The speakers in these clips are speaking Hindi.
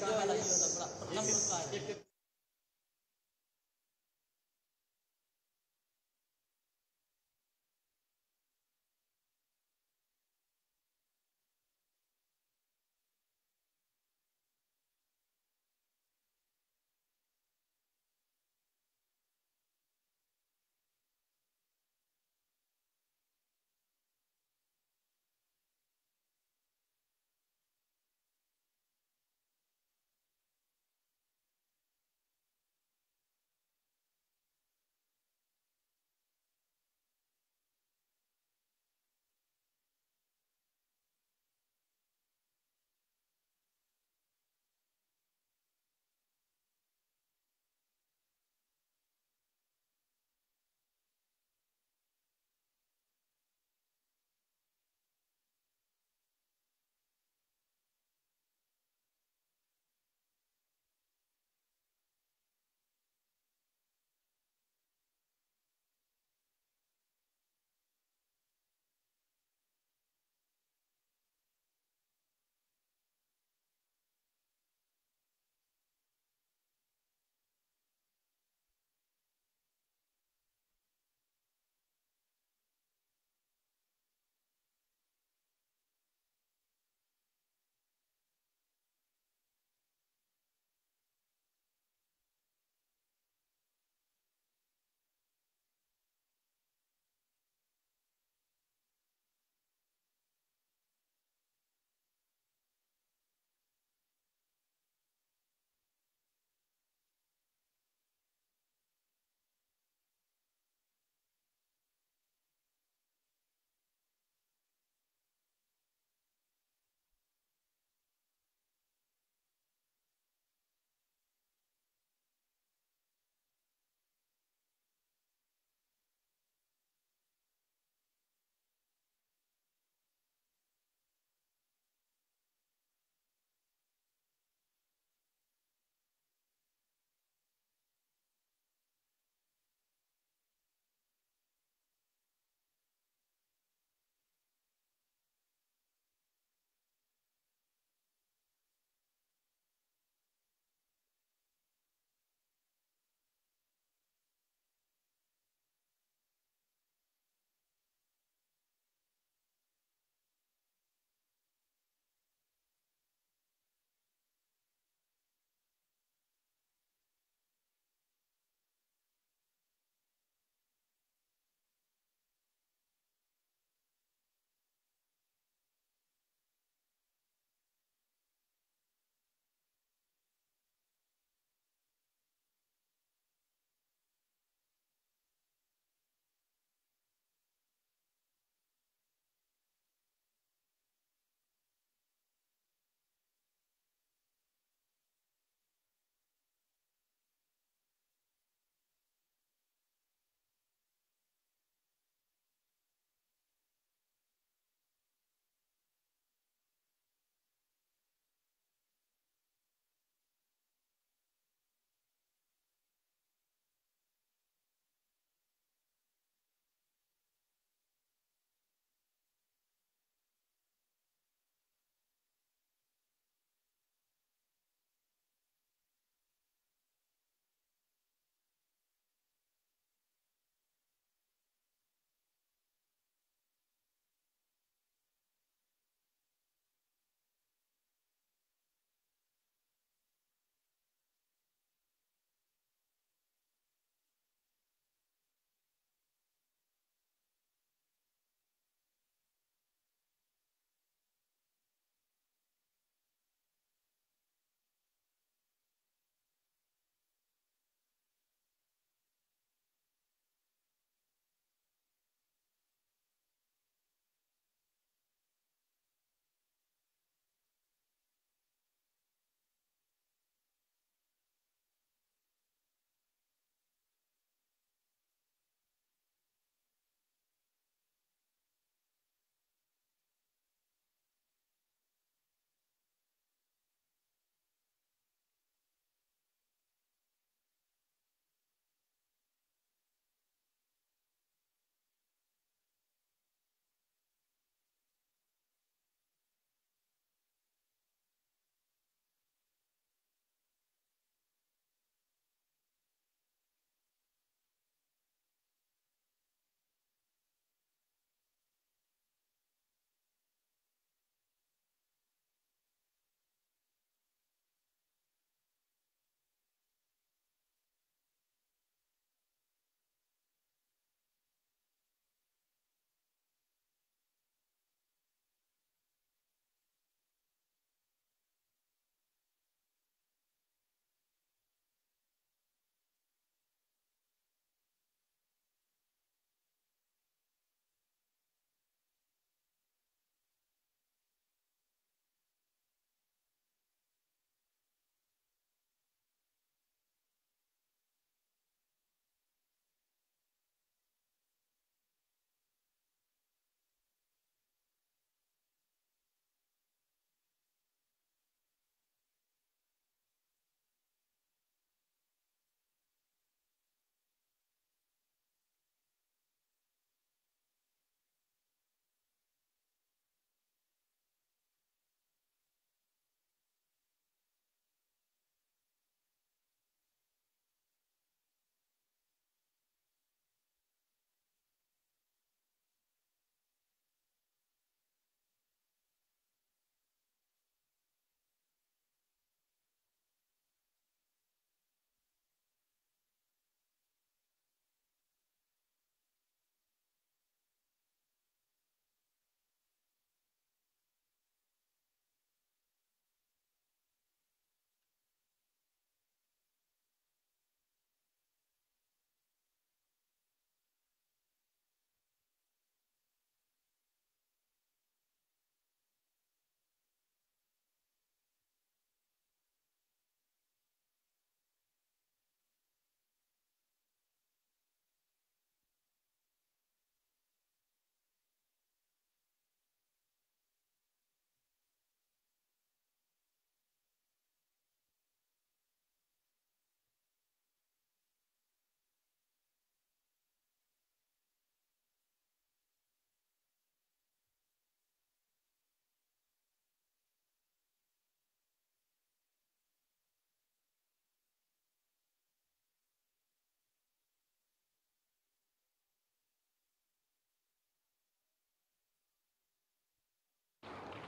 ये वाला बड़ा प्रथम पुरस्कार है।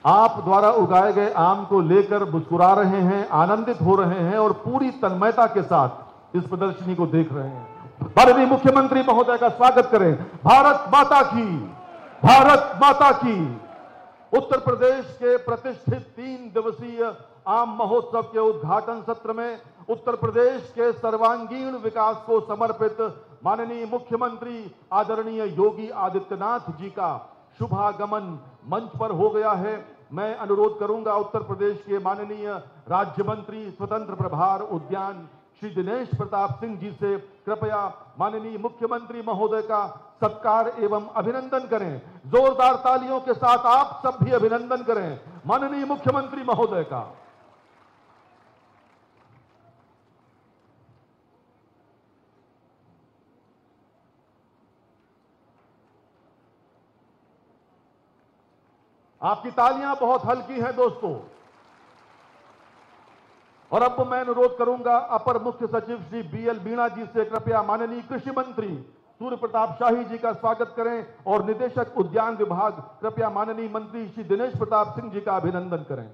आप द्वारा उगाए गए आम को लेकर मुस्कुरा रहे हैं, आनंदित हो रहे हैं और पूरी तन्मयता के साथ इस प्रदर्शनी को देख रहे हैं। माननीय मुख्यमंत्री महोदय का स्वागत करें। भारत माता की, भारत माता की। उत्तर प्रदेश के प्रतिष्ठित 3 दिवसीय आम महोत्सव के उद्घाटन सत्र में उत्तर प्रदेश के सर्वांगीण विकास को समर्पित माननीय मुख्यमंत्री आदरणीय योगी आदित्यनाथ जी का शुभागमन मंच पर हो गया है। मैं अनुरोध करूंगा उत्तर प्रदेश के माननीय राज्य मंत्री स्वतंत्र प्रभार उद्यान श्री दिनेश प्रताप सिंह जी से कृपया माननीय मुख्यमंत्री महोदय का सत्कार एवं अभिनंदन करें। जोरदार तालियों के साथ आप सब भी अभिनंदन करें माननीय मुख्यमंत्री महोदय का। आपकी तालियां बहुत हल्की हैं दोस्तों। और अब मैं अनुरोध करूंगा अपर मुख्य सचिव श्री BL मीणा जी से कृपया माननीय कृषि मंत्री सूर्य प्रताप शाही जी का स्वागत करें और निदेशक उद्यान विभाग कृपया माननीय मंत्री श्री दिनेश प्रताप सिंह जी का अभिनंदन करें।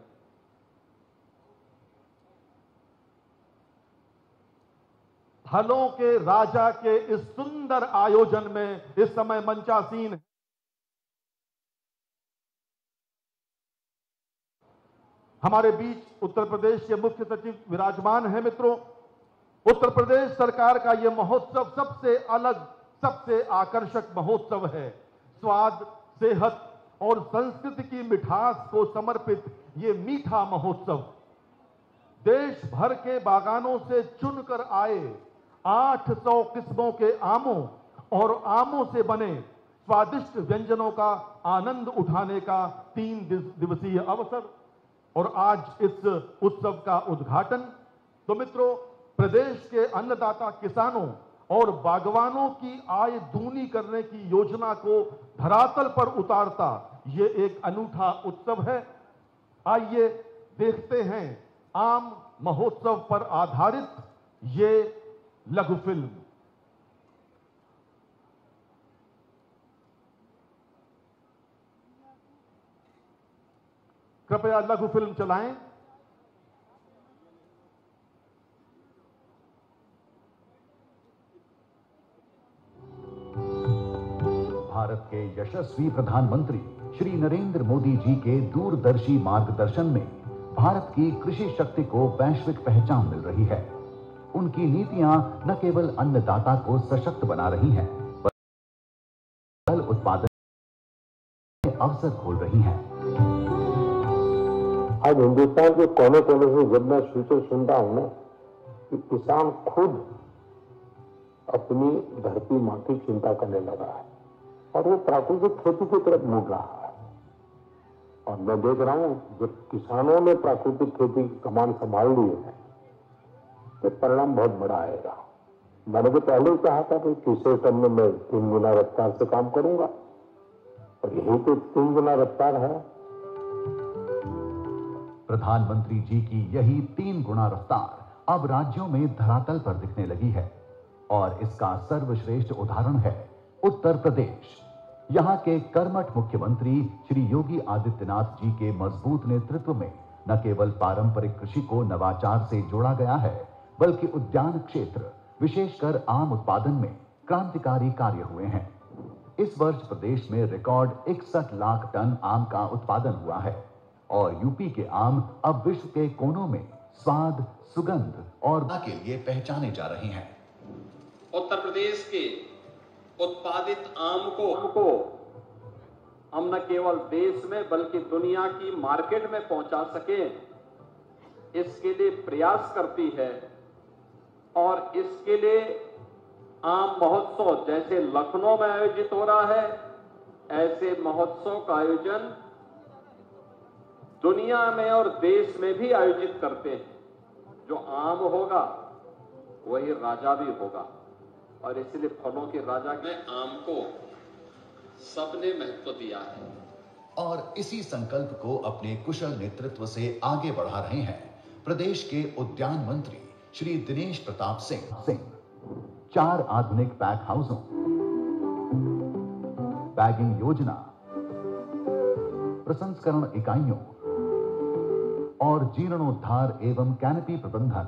फलों के राजा के इस सुंदर आयोजन में इस समय मंचासीन है हमारे बीच उत्तर प्रदेश के मुख्य सचिव विराजमान हैं। मित्रों, उत्तर प्रदेश सरकार का यह महोत्सव सबसे अलग, सबसे आकर्षक महोत्सव है। स्वाद, सेहत और संस्कृति की मिठास को समर्पित ये मीठा महोत्सव देश भर के बागानों से चुनकर आए 800 किस्मों के आमों और आमों से बने स्वादिष्ट व्यंजनों का आनंद उठाने का 3 दिवसीय अवसर और आज इस उत्सव का उद्घाटन। तो मित्रों, प्रदेश के अन्नदाता किसानों और बागवानों की आय दूनी करने की योजना को धरातल पर उतारता ये एक अनूठा उत्सव है। आइए देखते हैं आम महोत्सव पर आधारित ये लघु फिल्म। कृपया लघु फिल्म चलाएं। भारत के यशस्वी प्रधानमंत्री श्री नरेंद्र मोदी जी के दूरदर्शी मार्गदर्शन में भारत की कृषि शक्ति को वैश्विक पहचान मिल रही है। उनकी नीतियां न केवल अन्नदाता को सशक्त बना रही हैं, बल्कि फल उत्पादन के अवसर खोल रही हैं। आज हिंदुस्तान के कोने कोने से जब मैं सूचना सुनता हूं ना कि किसान खुद अपनी धरती मां की चिंता करने लगा है और वो प्राकृतिक खेती की तरफ मुड़ रहा है। और मैं देख रहा हूं जब किसानों ने प्राकृतिक खेती की कमान संभाल ली है तो परिणाम बहुत बड़ा आएगा। मैंने तो पहले ही कहा था कि तीसरे टर्म में मैं 3 गुना रफ्तार से काम करूंगा और यही तो 3 गुना रफ्तार है। प्रधानमंत्री जी की यही 3 गुना रफ्तार अब राज्यों में धरातल पर दिखने लगी है और इसका सर्वश्रेष्ठ उदाहरण है उत्तर प्रदेश। यहां के कर्मठ मुख्यमंत्री श्री योगी आदित्यनाथ जी के मजबूत नेतृत्व में न केवल पारंपरिक कृषि को नवाचार से जोड़ा गया है, बल्कि उद्यान क्षेत्र विशेषकर आम उत्पादन में क्रांतिकारी कार्य हुए हैं। इस वर्ष प्रदेश में रिकॉर्ड 61 लाख टन आम का उत्पादन हुआ है और यूपी के आम अब विश्व के कोनों में स्वाद, सुगंध और के लिए पहचाने जा रहे हैं। उत्तर प्रदेश के उत्पादित आम को हम न केवल देश में बल्कि दुनिया की मार्केट में पहुंचा सके, इसके लिए प्रयास करती है। और इसके लिए आम महोत्सव जैसे लखनऊ में आयोजित हो रहा है, ऐसे महोत्सव का आयोजन दुनिया में और देश में भी आयोजित करते हैं। जो आम होगा वही राजा भी होगा और इसलिए फलों के राजा के आम को सबने महत्व दिया है। और इसी संकल्प को अपने कुशल नेतृत्व से आगे बढ़ा रहे हैं प्रदेश के उद्यान मंत्री श्री दिनेश प्रताप सिंह। 4 आधुनिक पैक हाउसों, बैगिंग योजना, प्रसंस्करण इकाइयों और जीर्णोद्धार एवं कैनपी प्रबंधन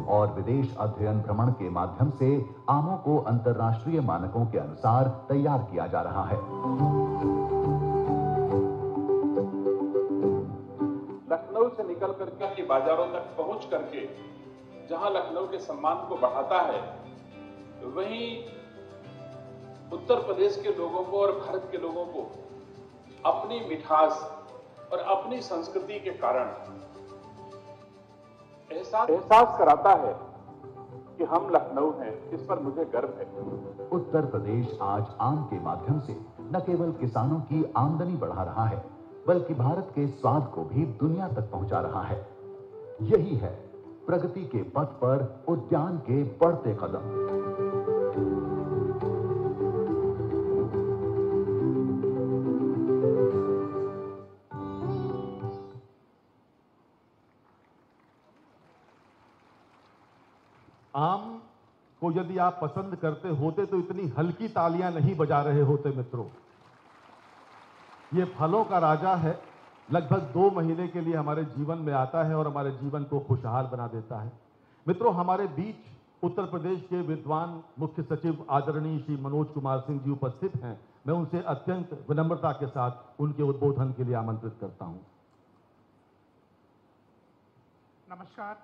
और विदेश अध्ययन भ्रमण के माध्यम से आमों को अंतर्राष्ट्रीय मानकों के अनुसार तैयार किया जा रहा है। लखनऊ से निकल करके बाजारों तक पहुंच करके जहां लखनऊ के सम्मान को बढ़ाता है, वहीं उत्तर प्रदेश के लोगों को और भारत के लोगों को अपनी मिठास और अपनी संस्कृति के कारण एहसास कराता है कि हम लखनऊ हैं, इस पर मुझे गर्व है। उत्तर प्रदेश आज आम के माध्यम से न केवल किसानों की आमदनी बढ़ा रहा है, बल्कि भारत के स्वाद को भी दुनिया तक पहुंचा रहा है। यही है प्रगति के पथ पर उद्यान के बढ़ते कदम। आम को यदि आप पसंद करते होते तो इतनी हल्की तालियां नहीं बजा रहे होते मित्रों। ये फलों का राजा है, लगभग 2 महीने के लिए हमारे जीवन में आता है और हमारे जीवन को खुशहाल बना देता है। मित्रों, हमारे बीच उत्तर प्रदेश के विद्वान मुख्य सचिव आदरणीय श्री मनोज कुमार सिंह जी उपस्थित हैं। मैं उनसे अत्यंत विनम्रता के साथ उनके उद्बोधन के लिए आमंत्रित करता हूं। नमस्कार।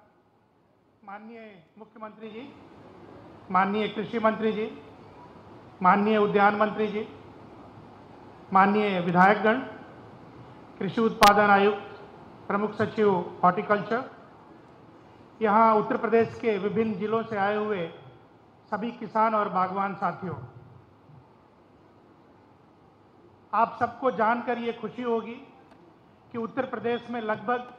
माननीय मुख्यमंत्री जी, माननीय कृषि मंत्री जी, माननीय उद्यान मंत्री जी, माननीय विधायकगण, कृषि उत्पादन आयुक्त, प्रमुख सचिव हॉर्टिकल्चर, यहाँ उत्तर प्रदेश के विभिन्न जिलों से आए हुए सभी किसान और बागवान साथियों, आप सबको जानकर ये खुशी होगी कि उत्तर प्रदेश में लगभग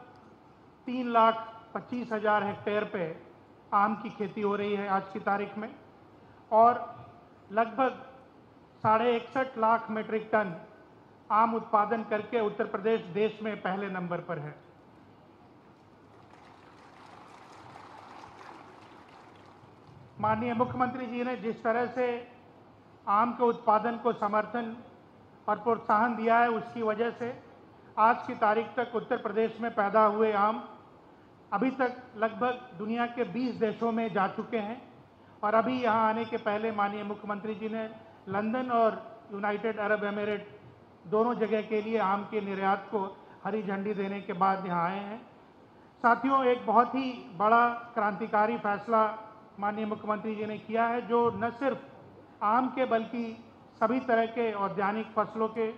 3,25,000 हेक्टेयर पे आम की खेती हो रही है आज की तारीख में, और लगभग 61.5 लाख मीट्रिक टन आम उत्पादन करके उत्तर प्रदेश देश में पहले नंबर पर है। माननीय मुख्यमंत्री जी ने जिस तरह से आम के उत्पादन को समर्थन और प्रोत्साहन दिया है, उसकी वजह से आज की तारीख तक उत्तर प्रदेश में पैदा हुए आम अभी तक लगभग दुनिया के 20 देशों में जा चुके हैं। और अभी यहाँ आने के पहले माननीय मुख्यमंत्री जी ने लंदन और यूनाइटेड अरब एमिरेट दोनों जगह के लिए आम के निर्यात को हरी झंडी देने के बाद यहाँ आए हैं। साथियों, एक बहुत ही बड़ा क्रांतिकारी फैसला माननीय मुख्यमंत्री जी ने किया है, जो न सिर्फ आम के बल्कि सभी तरह के औद्यानिक फसलों के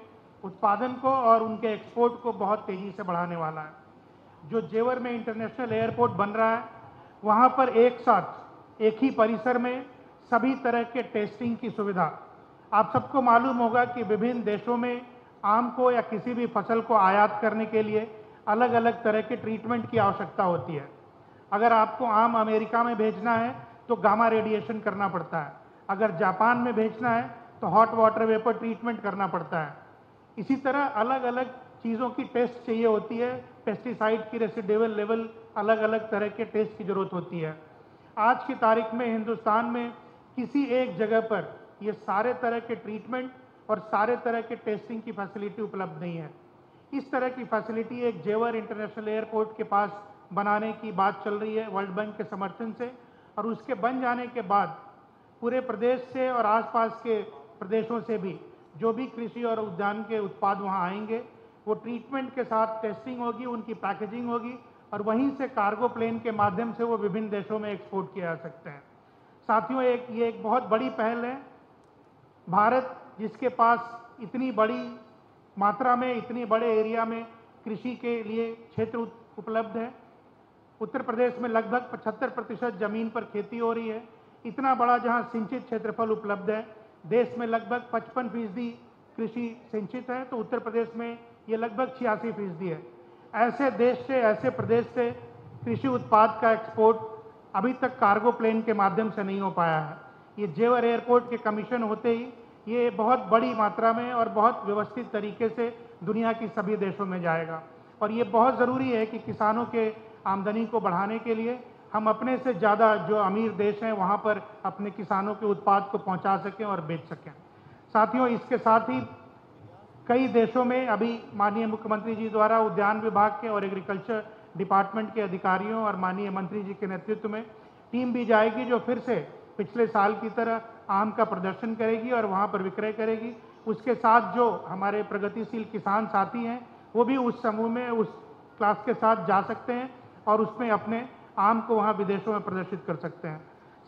उत्पादन को और उनके एक्सपोर्ट को बहुत तेज़ी से बढ़ाने वाला है। जो जेवर में इंटरनेशनल एयरपोर्ट बन रहा है, वहाँ पर एक साथ एक ही परिसर में सभी तरह के टेस्टिंग की सुविधा। आप सबको मालूम होगा कि विभिन्न देशों में आम को या किसी भी फसल को आयात करने के लिए अलग अलग तरह के ट्रीटमेंट की आवश्यकता होती है। अगर आपको आम अमेरिका में भेजना है तो गामा रेडिएशन करना पड़ता है, अगर जापान में भेजना है तो हॉट वाटर वेपर ट्रीटमेंट करना पड़ता है। इसी तरह अलग अलग चीज़ों की टेस्ट चाहिए होती है, पेस्टिसाइड की रेसिडुअल लेवल अलग अलग तरह के टेस्ट की ज़रूरत होती है। आज की तारीख में हिंदुस्तान में किसी एक जगह पर ये सारे तरह के ट्रीटमेंट और सारे तरह के टेस्टिंग की फैसिलिटी उपलब्ध नहीं है। इस तरह की फैसिलिटी एक जेवर इंटरनेशनल एयरपोर्ट के पास बनाने की बात चल रही है वर्ल्ड बैंक के समर्थन से, और उसके बन जाने के बाद पूरे प्रदेश से और आसपास के प्रदेशों से भी जो भी कृषि और उद्यान के उत्पाद वहाँ आएंगे, वो ट्रीटमेंट के साथ टेस्टिंग होगी, उनकी पैकेजिंग होगी और वहीं से कार्गो प्लेन के माध्यम से वो विभिन्न देशों में एक्सपोर्ट किया जा सकते हैं। साथियों, ये एक बहुत बड़ी पहल है। भारत जिसके पास इतनी बड़ी मात्रा में, इतनी बड़े एरिया में कृषि के लिए क्षेत्र उपलब्ध है, उत्तर प्रदेश में लगभग 75% जमीन पर खेती हो रही है। इतना बड़ा जहां सिंचित क्षेत्रफल उपलब्ध है, देश में लगभग 55% कृषि सिंचित है, तो उत्तर प्रदेश में ये लगभग 86% है। ऐसे देश से, ऐसे प्रदेश से कृषि उत्पाद का एक्सपोर्ट अभी तक कार्गो प्लेन के माध्यम से नहीं हो पाया है। ये जेवर एयरपोर्ट के कमीशन होते ही ये बहुत बड़ी मात्रा में और बहुत व्यवस्थित तरीके से दुनिया की सभी देशों में जाएगा। और ये बहुत ज़रूरी है कि किसानों के आमदनी को बढ़ाने के लिए हम अपने से ज़्यादा जो अमीर देश हैं वहाँ पर अपने किसानों के उत्पाद को पहुँचा सकें और बेच सकें। साथियों, इसके साथ ही कई देशों में अभी माननीय मुख्यमंत्री जी द्वारा उद्यान विभाग के और एग्रीकल्चर डिपार्टमेंट के अधिकारियों और माननीय मंत्री जी के नेतृत्व में टीम भी जाएगी जो फिर से पिछले साल की तरह आम का प्रदर्शन करेगी और वहाँ पर विक्रय करेगी। उसके साथ जो हमारे प्रगतिशील किसान साथी हैं वो भी उस समूह में उस क्लास के साथ जा सकते हैं और उसमें अपने आम को वहाँ विदेशों में प्रदर्शित कर सकते हैं।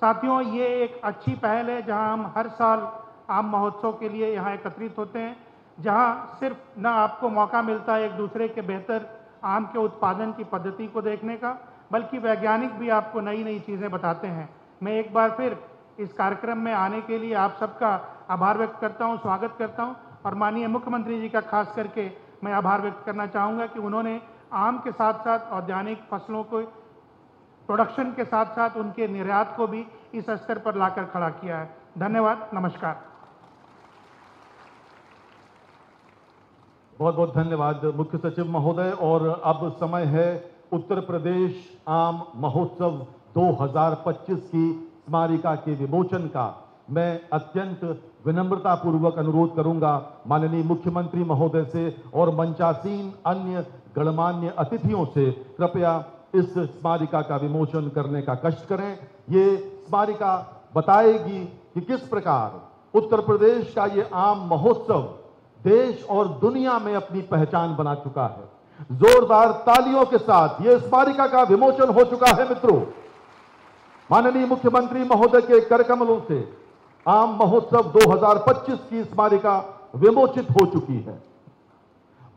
साथियों, ये एक अच्छी पहल है जहाँ हम हर साल आम महोत्सव के लिए यहाँ एकत्रित होते हैं, जहाँ सिर्फ न आपको मौका मिलता है एक दूसरे के बेहतर आम के उत्पादन की पद्धति को देखने का, बल्कि वैज्ञानिक भी आपको नई नई चीज़ें बताते हैं। मैं एक बार फिर इस कार्यक्रम में आने के लिए आप सबका आभार व्यक्त करता हूं, स्वागत करता हूं और माननीय मुख्यमंत्री जी का खास करके मैं आभार व्यक्त करना चाहूँगा कि उन्होंने आम के साथ साथ औद्यानिक फसलों को प्रोडक्शन के साथ साथ उनके निर्यात को भी इस स्तर पर लाकर खड़ा किया है। धन्यवाद, नमस्कार। बहुत बहुत धन्यवाद मुख्य सचिव महोदय। और अब समय है उत्तर प्रदेश आम महोत्सव 2025 की स्मारिका के विमोचन का। मैं अत्यंत विनम्रता पूर्वक अनुरोध करूंगा माननीय मुख्यमंत्री महोदय से और मंचासीन अन्य गणमान्य अतिथियों से कृपया इस स्मारिका का विमोचन करने का कष्ट करें। ये स्मारिका बताएगी कि किस प्रकार उत्तर प्रदेश का ये आम महोत्सव देश और दुनिया में अपनी पहचान बना चुका है। जोरदार तालियों के साथ ये स्मारिका का विमोचन हो चुका है। मित्रों, माननीय मुख्यमंत्री महोदय के करकमलों से आम महोत्सव 2025 की स्मारिका विमोचित हो चुकी है।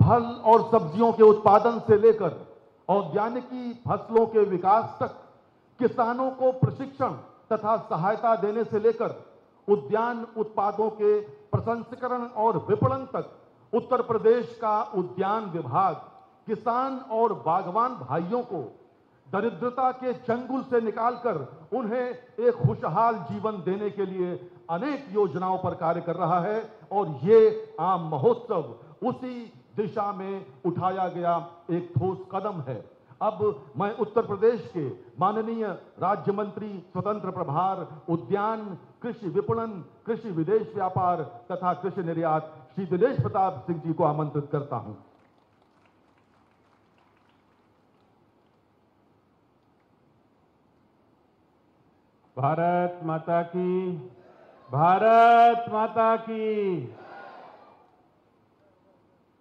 फल और सब्जियों के उत्पादन से लेकर औद्यानिकी फसलों के विकास तक, किसानों को प्रशिक्षण तथा सहायता देने से लेकर उद्यान उत्पादों के प्रसंस्करण और विपणन तक, उत्तर प्रदेश का उद्यान विभाग किसान और बागवान भाइयों को दरिद्रता के चंगुल से निकालकर उन्हें एक खुशहाल जीवन देने के लिए अनेक योजनाओं पर कार्य कर रहा है। और ये आम महोत्सव उसी दिशा में उठाया गया एक ठोस कदम है। अब मैं उत्तर प्रदेश के माननीय राज्य मंत्री स्वतंत्र प्रभार उद्यान, कृषि विपणन, कृषि विदेश व्यापार तथा कृषि निर्यात श्री दिनेश प्रताप सिंह जी को आमंत्रित करता हूं। भारत माता की, भारत माता की।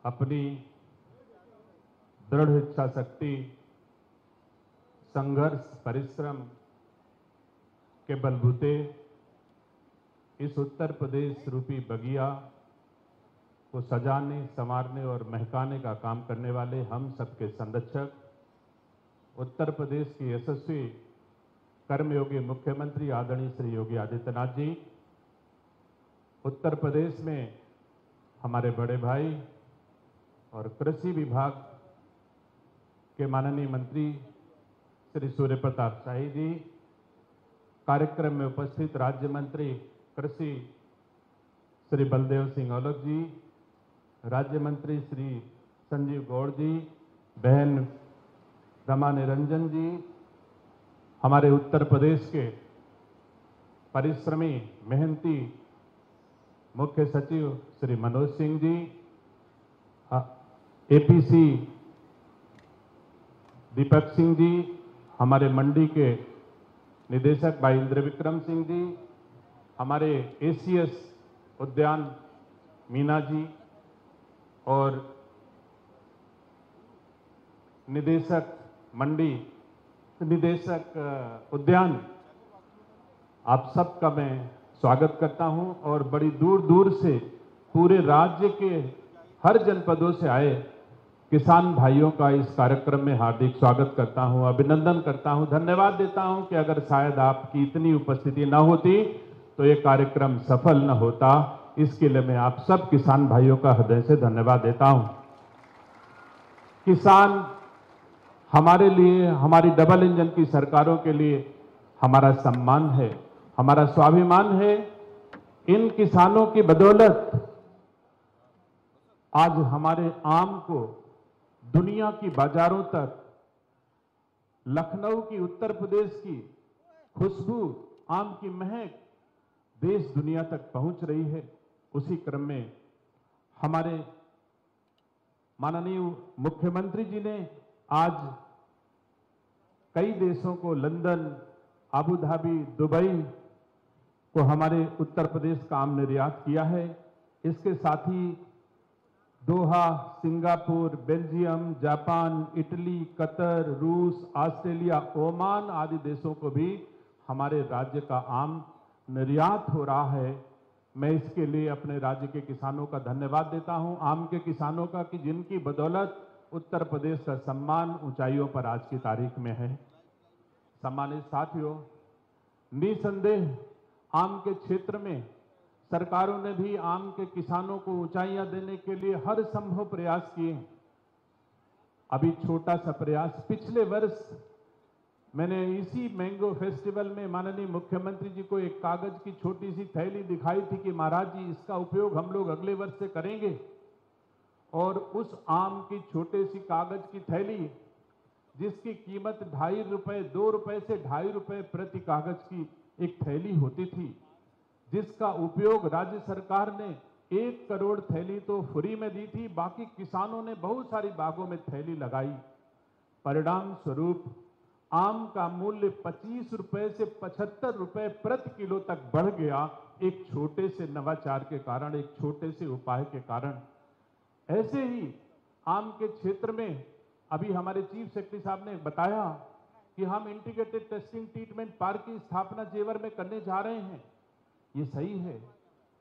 अपनी दृढ़ इच्छा शक्ति, संघर्ष, परिश्रम के बलबूते इस उत्तर प्रदेश रूपी बगिया को सजाने, संवारने और महकाने का काम करने वाले हम सबके संरक्षक, उत्तर प्रदेश के यशस्वी कर्मयोगी मुख्यमंत्री आदरणीय श्री योगी आदित्यनाथ जी, उत्तर प्रदेश में हमारे बड़े भाई और कृषि विभाग के माननीय मंत्री श्री सूर्य प्रताप शाही जी, कार्यक्रम में उपस्थित राज्य मंत्री कृषि श्री बलदेव सिंह औलख जी, राज्य मंत्री श्री संजीव गौड़ जी, बहन रमा निरंजन जी, हमारे उत्तर प्रदेश के परिश्रमी मेहनती मुख्य सचिव श्री मनोज सिंह जी, एपीसी दीपक सिंह जी, हमारे मंडी के निदेशक भाई इंद्र विक्रम सिंह जी, हमारे एसीएस उद्यान मीना जी और निदेशक मंडी, निदेशक उद्यान, आप सबका मैं स्वागत करता हूं। और बड़ी दूर दूर से पूरे राज्य के हर जनपदों से आए किसान भाइयों का इस कार्यक्रम में हार्दिक स्वागत करता हूं, अभिनंदन करता हूं, धन्यवाद देता हूं कि अगर शायद आपकी इतनी उपस्थिति न होती तो ये कार्यक्रम सफल न होता। इसके लिए मैं आप सब किसान भाइयों का हृदय से धन्यवाद देता हूं। किसान हमारे लिए, हमारी डबल इंजन की सरकारों के लिए हमारा सम्मान है, हमारा स्वाभिमान है। इन किसानों की बदौलत आज हमारे आम को दुनिया की बाजारों तक, लखनऊ की, उत्तर प्रदेश की खुशबू, आम की महक देश दुनिया तक पहुंच रही है। उसी क्रम में हमारे माननीय मुख्यमंत्री जी ने आज कई देशों को, लंदन, अबू धाबी, दुबई को हमारे उत्तर प्रदेश का आम निर्यात किया है। इसके साथ ही Doha, Singapore, Belgium, Japan, Italy, Qatar, रूस, ऑस्ट्रेलिया, ओमान आदि देशों को भी हमारे राज्य का आम निर्यात हो रहा है। मैं इसके लिए अपने राज्य के किसानों का धन्यवाद देता हूं, आम के किसानों का, कि जिनकी बदौलत उत्तर प्रदेश का सम्मान ऊंचाइयों पर आज की तारीख में है। सम्मानित साथियों, निसंदेह आम के क्षेत्र में सरकारों ने भी आम के किसानों को ऊंचाइयां देने के लिए हर संभव प्रयास किए हैं। अभी छोटा सा प्रयास, पिछले वर्ष मैंने इसी मैंगो फेस्टिवल में माननीय मुख्यमंत्री जी को एक कागज की छोटी सी थैली दिखाई थी कि महाराज जी, इसका उपयोग हम लोग अगले वर्ष से करेंगे। और उस आम की छोटे सी कागज की थैली, जिसकी कीमत 2.5 रुपए, 2 रुपए से 2.5 रुपए प्रति कागज की एक थैली होती थी, जिसका उपयोग राज्य सरकार ने 1 करोड़ थैली तो फ्री में दी थी, बाकी किसानों ने बहुत सारी बागों में थैली लगाई। परिणाम स्वरूप आम का मूल्य 25 रुपए से 75 रुपए प्रति किलो तक बढ़ गया, एक छोटे से नवाचार के कारण, एक छोटे से उपाय के कारण। ऐसे ही आम के क्षेत्र में अभी हमारे चीफ सेक्रेटरी साहब ने बताया कि हम इंटीग्रेटेड टेस्टिंग ट्रीटमेंट पार्क की स्थापना जेवर में करने जा रहे हैं। ये सही है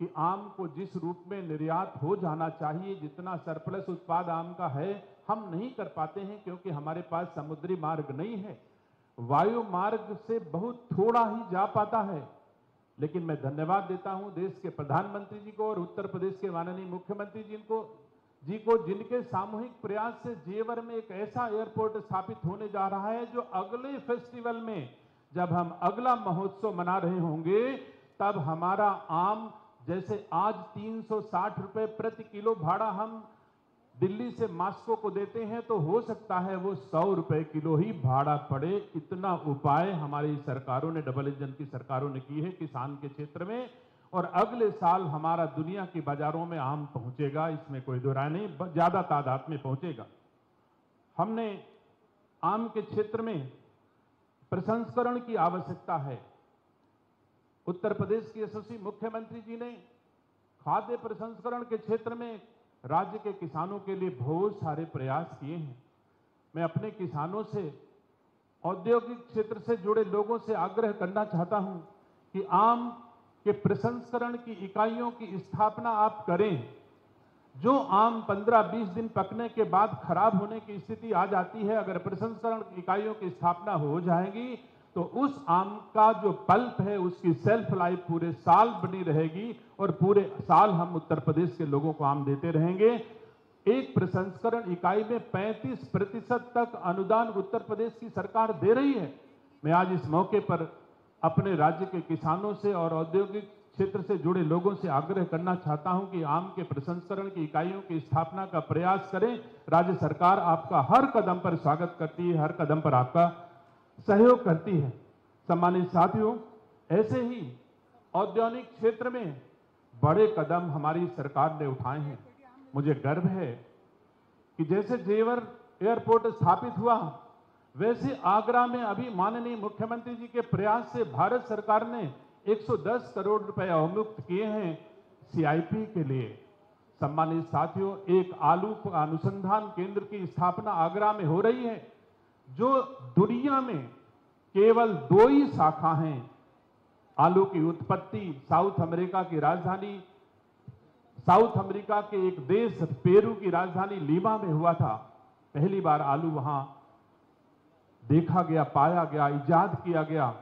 कि आम को जिस रूप में निर्यात हो जाना चाहिए, जितना सरप्लस उत्पाद आम का है, हम नहीं कर पाते हैं क्योंकि हमारे पास समुद्री मार्ग नहीं है, वायु मार्ग से बहुत थोड़ा ही जा पाता है। लेकिन मैं धन्यवाद देता हूं देश के प्रधानमंत्री जी को और उत्तर प्रदेश के माननीय मुख्यमंत्री जी को, जिनके सामूहिक प्रयास से जेवर में एक ऐसा एयरपोर्ट स्थापित होने जा रहा है जो अगले फेस्टिवल में, जब हम अगला महोत्सव मना रहे होंगे, तब हमारा आम, जैसे आज 360 रुपए प्रति किलो भाड़ा हम दिल्ली से मास्को को देते हैं, तो हो सकता है वो 100 रुपए किलो ही भाड़ा पड़े। इतना उपाय हमारी सरकारों ने, डबल इंजन की सरकारों ने की है किसान के क्षेत्र में। और अगले साल हमारा दुनिया की बाजारों में आम पहुंचेगा, इसमें कोई दो राय नहीं, ज्यादा तादाद में पहुंचेगा। हमने आम के क्षेत्र में प्रसंस्करण की आवश्यकता है। उत्तर प्रदेश के यशस्वी मुख्यमंत्री जी ने खाद्य प्रसंस्करण के क्षेत्र में राज्य के किसानों के लिए बहुत सारे प्रयास किए हैं। मैं अपने किसानों से, औद्योगिक क्षेत्र से जुड़े लोगों से आग्रह करना चाहता हूं कि आम के प्रसंस्करण की इकाइयों की स्थापना आप करें। जो आम 15-20 दिन पकने के बाद खराब होने की स्थिति आ जाती है, अगर प्रसंस्करण इकाइयों की स्थापना हो जाएगी तो उस आम का जो पल्प है, उसकी सेल्फ लाइफ पूरे साल बनी रहेगी और पूरे साल हम उत्तर प्रदेश के लोगों को आम देते रहेंगे। एक प्रसंस्करण इकाई में 35% तक अनुदान उत्तर प्रदेश की सरकार दे रही है। मैं आज इस मौके पर अपने राज्य के किसानों से और औद्योगिक क्षेत्र से जुड़े लोगों से आग्रह करना चाहता हूं कि आम के प्रसंस्करण की इकाइयों की स्थापना का प्रयास करें। राज्य सरकार आपका हर कदम पर स्वागत करती है, हर कदम पर आपका सहयोग करती है। सम्मानित साथियों, ऐसे ही औद्योगिक क्षेत्र में बड़े कदम हमारी सरकार ने उठाए हैं। मुझे गर्व है कि जैसे जेवर एयरपोर्ट स्थापित हुआ, वैसे आगरा में अभी माननीय मुख्यमंत्री जी के प्रयास से भारत सरकार ने 110 करोड़ रुपए अवमुक्त किए हैं सीआईपी के लिए। सम्मानित साथियों, एक आलू अनुसंधान केंद्र की स्थापना आगरा में हो रही है, जो दुनिया में केवल 2 ही शाखा हैं। आलू की उत्पत्ति साउथ अमेरिका की राजधानी, साउथ अमेरिका के एक देश पेरू की राजधानी लीमा में हुआ था। पहली बार आलू वहां देखा गया, पाया गया, इजाद किया गया।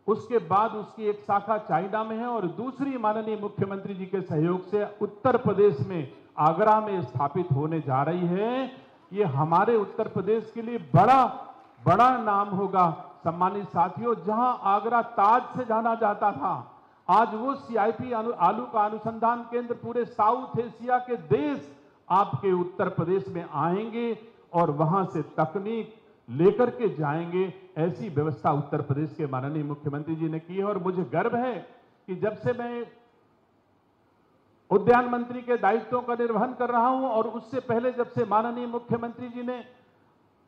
उसके बाद उसकी एक शाखा चाइना में है और दूसरी माननीय मुख्यमंत्री जी के सहयोग से उत्तर प्रदेश में आगरा में स्थापित होने जा रही है। ये हमारे उत्तर प्रदेश के लिए बड़ा नाम होगा। सम्मानित साथियों, जहां आगरा ताज से जाना जाता था, आज वो सीआईपी आलू का अनुसंधान केंद्र पूरे साउथ एशिया के देश आपके उत्तर प्रदेश में आएंगे और वहां से तकनीक लेकर के जाएंगे। ऐसी व्यवस्था उत्तर प्रदेश के माननीय मुख्यमंत्री जी ने की है और मुझे गर्व है कि जब से मैं उद्यान मंत्री के दायित्वों का निर्वहन कर रहा हूं और उससे पहले जब से माननीय मुख्यमंत्री जी ने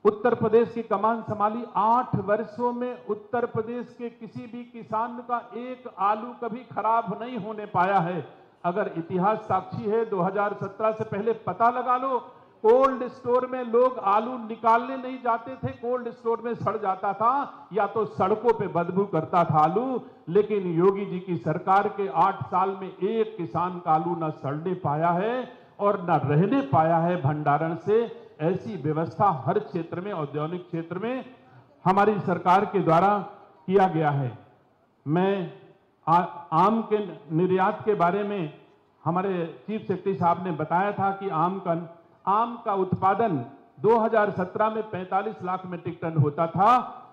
उत्तर प्रदेश की कमान संभाली, 8 वर्षों में उत्तर प्रदेश के किसी भी किसान का एक आलू कभी खराब नहीं होने पाया है। अगर इतिहास साक्षी है, 2017 से पहले पता लगा लो, कोल्ड स्टोर में लोग आलू निकालने नहीं जाते थे, कोल्ड स्टोर में सड़ जाता था या तो सड़कों पे बदबू करता था आलू। लेकिन योगी जी की सरकार के 8 साल में एक किसान का आलू न सड़ने पाया है और न रहने पाया है भंडारण से। ऐसी व्यवस्था हर क्षेत्र में, औद्योगिक क्षेत्र में हमारी सरकार के द्वारा किया गया है। मैं आम के निर्यात के बारे में हमारे चीफ सेक्रेटरी साहब ने बताया था कि आम का उत्पादन 2017 में 45 लाख मीट्रिक टन होता था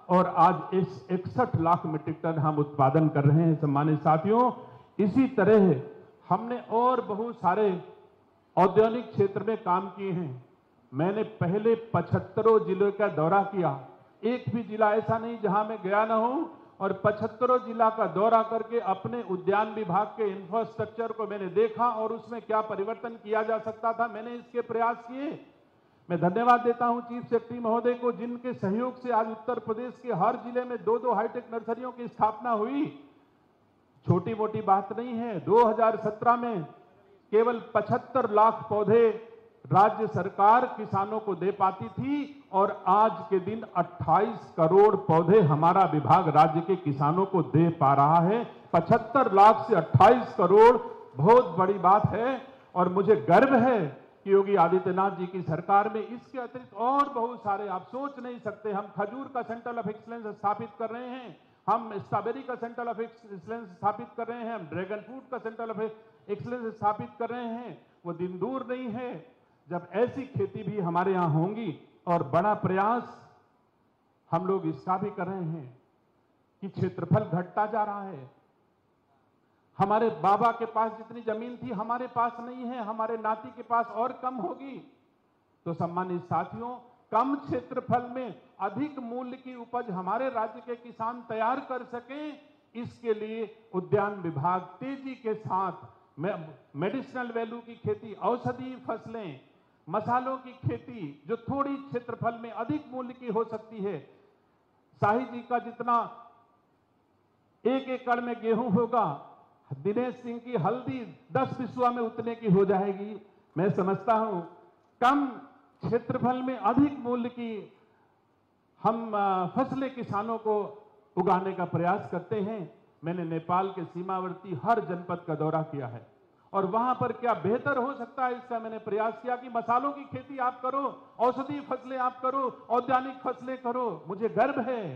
और आज 61 लाख मीट्रिक टन हम उत्पादन कर रहे हैं। सम्मानित साथियों, इसी तरह हमने और बहुत सारे औद्योगिक क्षेत्र में काम किए हैं। मैंने पहले 75 जिलों का दौरा किया, एक भी जिला ऐसा नहीं जहां मैं गया ना हूं, और 75 जिला का दौरा करके अपने उद्यान विभाग के इंफ्रास्ट्रक्चर को मैंने देखा और उसमें क्या परिवर्तन किया जा सकता था, मैंने इसके प्रयास किए। मैं धन्यवाद देता हूं चीफ सेक्रेटरी महोदय को, जिनके सहयोग से आज उत्तर प्रदेश के हर जिले में 2-2 हाईटेक नर्सरियों की स्थापना हुई। छोटी मोटी बात नहीं है। 2017 में केवल 75 लाख पौधे राज्य सरकार किसानों को दे पाती थी और आज के दिन 28 करोड़ पौधे हमारा विभाग राज्य के किसानों को दे पा रहा है। 75 लाख से 28 करोड़ बहुत बड़ी बात है और मुझे गर्व है कि योगी आदित्यनाथ जी की सरकार में इसके अतिरिक्त और बहुत सारे, आप सोच नहीं सकते, हम खजूर का सेंटर ऑफ एक्सीलेंस स्थापित कर रहे हैं, हम स्ट्रॉबेरी का सेंटर ऑफ एक्सीलेंस स्थापित कर रहे हैं, हम ड्रैगन फ्रूट का सेंटर ऑफ एक्सीलेंस स्थापित कर रहे हैं। वो दिन दूर नहीं है जब ऐसी खेती भी हमारे यहां होंगी। और बड़ा प्रयास हम लोग इसका भी कर रहे हैं कि क्षेत्रफल घटता जा रहा है। हमारे बाबा के पास जितनी जमीन थी हमारे पास नहीं है, हमारे नाती के पास और कम होगी। तो सम्मानित साथियों, कम क्षेत्रफल में अधिक मूल्य की उपज हमारे राज्य के किसान तैयार कर सकें, इसके लिए उद्यान विभाग तेजी के साथ मेडिसिनल वैल्यू की खेती, औषधीय फसलें, मसालों की खेती जो थोड़ी क्षेत्रफल में अधिक मूल्य की हो सकती है। शाही जी का जितना 1 एकड़ में गेहूं होगा, दिनेश सिंह की हल्दी 10 बिस्वा में उतने की हो जाएगी। मैं समझता हूं कम क्षेत्रफल में अधिक मूल्य की हम फसलें किसानों को उगाने का प्रयास करते हैं। मैंने नेपाल के सीमावर्ती हर जनपद का दौरा किया है और वहां पर क्या बेहतर हो सकता है इसका मैंने प्रयास किया कि मसालों की खेती आप करो, औषधीय फसलें आप करो, औद्यानिक फसलें करो। मुझे गर्व है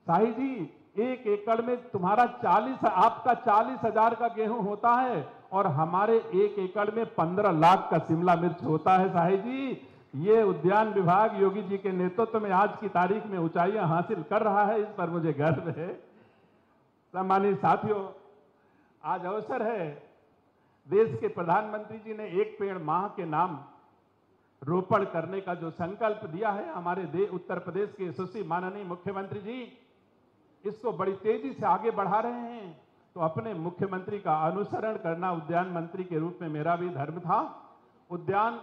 शाही जी, 1 एकड़ में तुम्हारा आपका 40,000 का गेहूं होता है और हमारे 1 एकड़ में 15 लाख का शिमला मिर्च होता है। शाही जी, ये उद्यान विभाग योगी जी के नेतृत्व में आज की तारीख में ऊंचाइयां हासिल कर रहा है, इस पर मुझे गर्व है। सम्मानित साथियों, आज अवसर है, देश के प्रधानमंत्री जी ने 1 पेड़ माह के नाम रोपण करने का जो संकल्प दिया है हमारे उत्तर प्रदेश के यशस्वी माननीय मुख्यमंत्री जी, इसको बड़ी तेजी से आगे बढ़ा रहे हैं। तो अपने मुख्यमंत्री का अनुसरण करना उद्यान मंत्री के रूप में मेरा भी धर्म था। उद्यान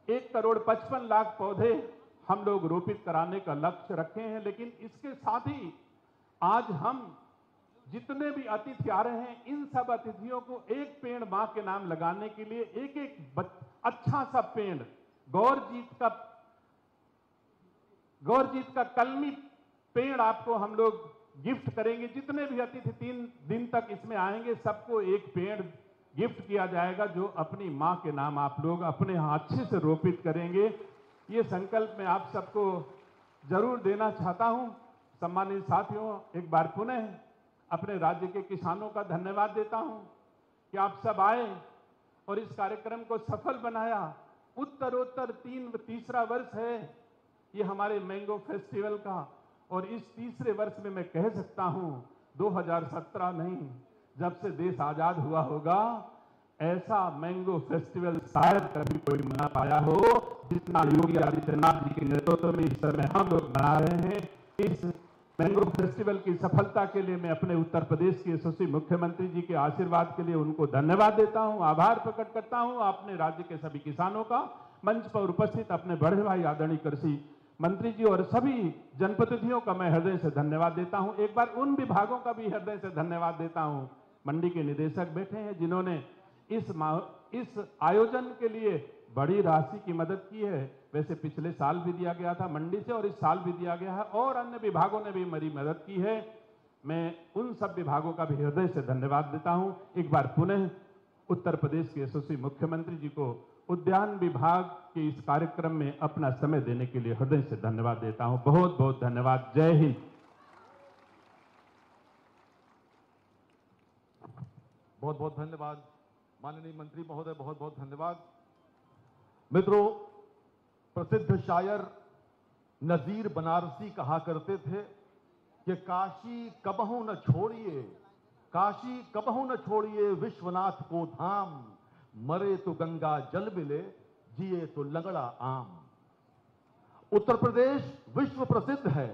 1 करोड़ 55 लाख पौधे हम लोग रोपित कराने का लक्ष्य रखे हैं। लेकिन इसके साथ ही आज हम जितने भी अतिथि आ रहे हैं, इन सब अतिथियों को 1 पेड़ मां के नाम लगाने के लिए एक अच्छा सा पेड़, गौरजीत का कलमी पेड़ आपको हम लोग गिफ्ट करेंगे। जितने भी अतिथि 3 दिन तक इसमें आएंगे, सबको 1 पेड़ गिफ्ट किया जाएगा जो अपनी मां के नाम आप लोग अपने यहां अच्छे से रोपित करेंगे। ये संकल्प मैं आप सबको जरूर देना चाहता हूं। सम्मानित साथियों, एक बार पुनः अपने राज्य के किसानों का धन्यवाद देता हूं कि आप सब आए और इस कार्यक्रम को सफल बनाया। उत्तरोत्तर तीसरा वर्ष है ये हमारे मैंगो फेस्टिवल का, और इस तीसरे वर्ष में मैं कह सकता हूं 2017 नहीं, जब से देश आजाद हुआ होगा, ऐसा मैंगो फेस्टिवल शायद कभी कोई मना पाया हो जितना योगी आदित्यनाथ जी के नेतृत्व में इस समय हम लोग मना रहे हैं। इस मैंगो फेस्टिवल की सफलता के लिए मैं अपने उत्तर प्रदेश के यशस्वी मुख्यमंत्री जी के आशीर्वाद के लिए उनको धन्यवाद देता हूं, आभार प्रकट करता हूं। अपने राज्य के सभी किसानों का, मंच पर उपस्थित अपने बड़े भाई आदरणीय कृषि मंत्री जी और सभी जनप्रतिनिधियों का मैं हृदय से धन्यवाद देता हूं। एक बार उन विभागों का भी हृदय से धन्यवाद देता हूं, मंडी के निदेशक बैठे हैं जिन्होंने इस आयोजन के लिए बड़ी राशि की मदद की है। वैसे पिछले साल भी दिया गया था मंडी से और इस साल भी दिया गया है और अन्य विभागों ने भी मेरी मदद की है। मैं उन सब विभागों का भी हृदय से धन्यवाद देता हूं। एक बार पुनः उत्तर प्रदेश के यशस्वी मुख्यमंत्री जी को उद्यान विभाग के इस कार्यक्रम में अपना समय देने के लिए हृदय से धन्यवाद देता हूं। बहुत बहुत धन्यवाद। जय हिंद। बहुत बहुत धन्यवाद माननीय मंत्री महोदय, बहुत बहुत धन्यवाद। मित्रों, प्रसिद्ध शायर नजीर बनारसी कहा करते थे कि काशी कबहू न छोड़िए, काशी कबहू न छोड़िए विश्वनाथ को धाम, मरे तो गंगा जल मिले, जिए तो लंगड़ा आम। उत्तर प्रदेश विश्व प्रसिद्ध है।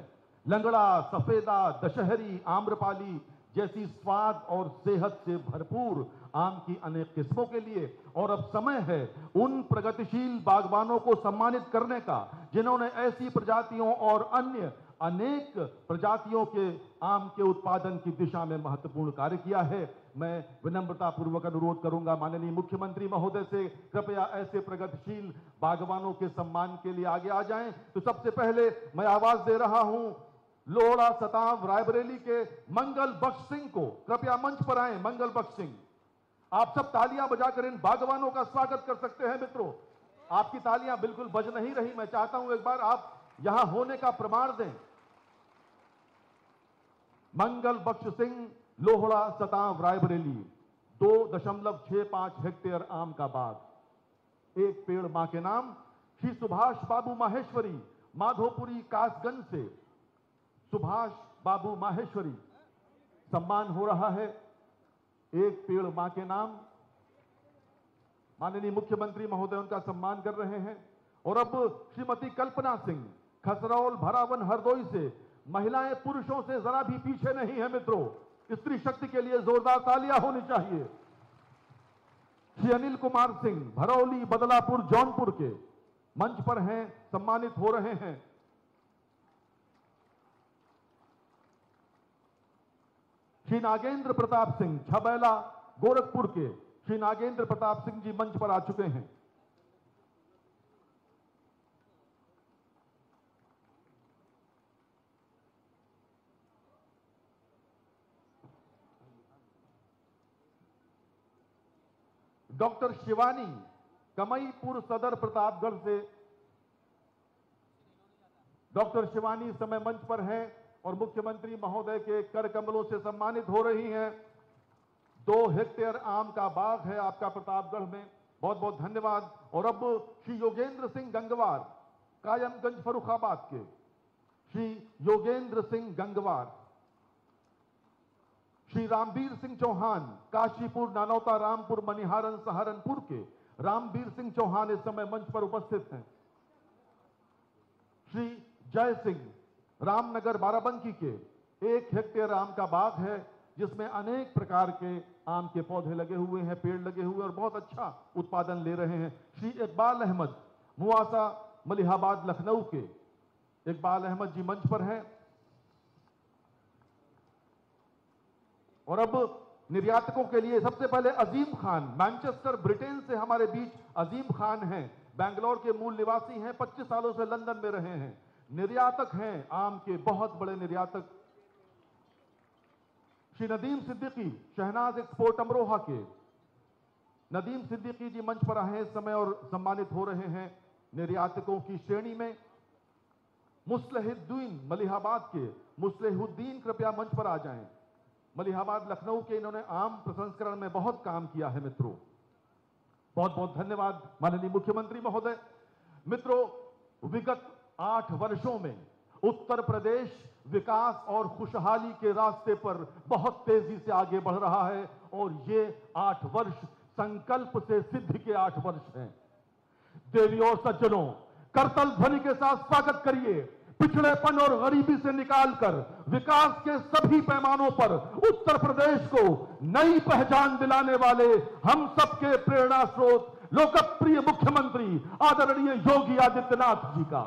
लंगड़ा, सफेदा, दशहरी, आम्रपाली जैसी स्वाद और सेहत से भरपूर आम की अनेक किस्मों के लिए। और अब समय है उन प्रगतिशील बागवानों को सम्मानित करने का जिन्होंने ऐसी प्रजातियों और अन्य अनेक प्रजातियों के आम के उत्पादन की दिशा में महत्वपूर्ण कार्य किया है। मैं विनम्रता पूर्वक अनुरोध करूंगा माननीय मुख्यमंत्री महोदय से कृपया ऐसे प्रगतिशील बागवानों के सम्मान के लिए आगे आ जाएं। तो सबसे पहले मैं आवाज दे रहा हूं लोहड़ा सताव रायबरेली के मंगल बख्श सिंह को। कृपया मंच पर आए मंगल बख्श सिंह। आप सब तालियां बजाकर इन बागवानों का स्वागत कर सकते हैं। मित्रों, आपकी तालियां बिल्कुल बज नहीं रही, मैं चाहता हूं एक बार आप यहां होने का प्रमाण दें। मंगल बख्श सिंह, लोहड़ा सताव रायबरेली, 2.65 हेक्टेयर आम का बाग, एक पेड़ मां के नाम। श्री सुभाष बाबू माहेश्वरी, माधोपुरी कासगंज से सुभाष बाबू माहेश्वरी, सम्मान हो रहा है, एक पेड़ मां के नाम। माननीय मुख्यमंत्री महोदय उनका सम्मान कर रहे हैं। और अब श्रीमती कल्पना सिंह, खसरौल भरावन हरदोई से, महिलाएं पुरुषों से जरा भी पीछे नहीं है। मित्रों, स्त्री शक्ति के लिए जोरदार तालियां होनी चाहिए। श्री अनिल कुमार सिंह, भरौली बदलापुर जौनपुर के, मंच पर हैं, सम्मानित हो रहे हैं। श्री नागेंद्र प्रताप सिंह, छबैला गोरखपुर के, श्री नागेंद्र प्रताप सिंह जी मंच पर आ चुके हैं। डॉक्टर शिवानी, कमईपुर सदर प्रतापगढ़ से, डॉक्टर शिवानी इस समय मंच पर हैं और मुख्यमंत्री महोदय के कर कमलों से सम्मानित हो रही हैं। 2 हेक्टेयर आम का बाग है आपका प्रतापगढ़ में, बहुत बहुत धन्यवाद। और अब श्री योगेंद्र सिंह गंगवार, कायमगंज फर्रुखाबाद के, श्री योगेंद्र सिंह गंगवार। श्री रामवीर सिंह चौहान, काशीपुर नानौता रामपुर मनिहारन सहारनपुर के, रामवीर सिंह चौहान इस समय मंच पर उपस्थित हैं। श्री जय सिंह, रामनगर बाराबंकी के, 1 हेक्टेयर आम का बाग है जिसमें अनेक प्रकार के आम के पौधे लगे हुए हैं, पेड़ लगे हुए और बहुत अच्छा उत्पादन ले रहे हैं। श्री इकबाल अहमद, मुआसा मलिहाबाद लखनऊ के, इकबाल अहमद जी मंच पर हैं। और अब निर्यातकों के लिए सबसे पहले अजीम खान, मैनचेस्टर ब्रिटेन से हमारे बीच अजीम खान हैं, बेंगलोर के मूल निवासी हैं, 25 सालों से लंदन में रहे हैं, निर्यातक हैं आम के, बहुत बड़े निर्यातक। श्री नदीम सिद्दीकी, शहनाज एक्सपोर्ट अमरोहा के, नदीम सिद्दीकी जी मंच पर आए इस समय और सम्मानित हो रहे हैं निर्यातकों की श्रेणी में। मुस्लिहुद्दीन मलिहाबाद के, मुस्लिहुद्दीन कृपया मंच पर आ जाएं। मलिहाबाद लखनऊ के, इन्होंने आम प्रसंस्करण में बहुत काम किया है। मित्रों, बहुत बहुत धन्यवाद माननीय मुख्यमंत्री महोदय। मित्रों, विगत 8 वर्षों में उत्तर प्रदेश विकास और खुशहाली के रास्ते पर बहुत तेजी से आगे बढ़ रहा है और ये 8 वर्ष संकल्प से सिद्धि के 8 वर्ष हैं। देवियों और सज्जनों, करतल ध्वनि के साथ स्वागत करिए पिछड़ेपन और गरीबी से निकालकर विकास के सभी पैमानों पर उत्तर प्रदेश को नई पहचान दिलाने वाले हम सबके प्रेरणा स्रोत लोकप्रिय मुख्यमंत्री आदरणीय योगी आदित्यनाथ जी का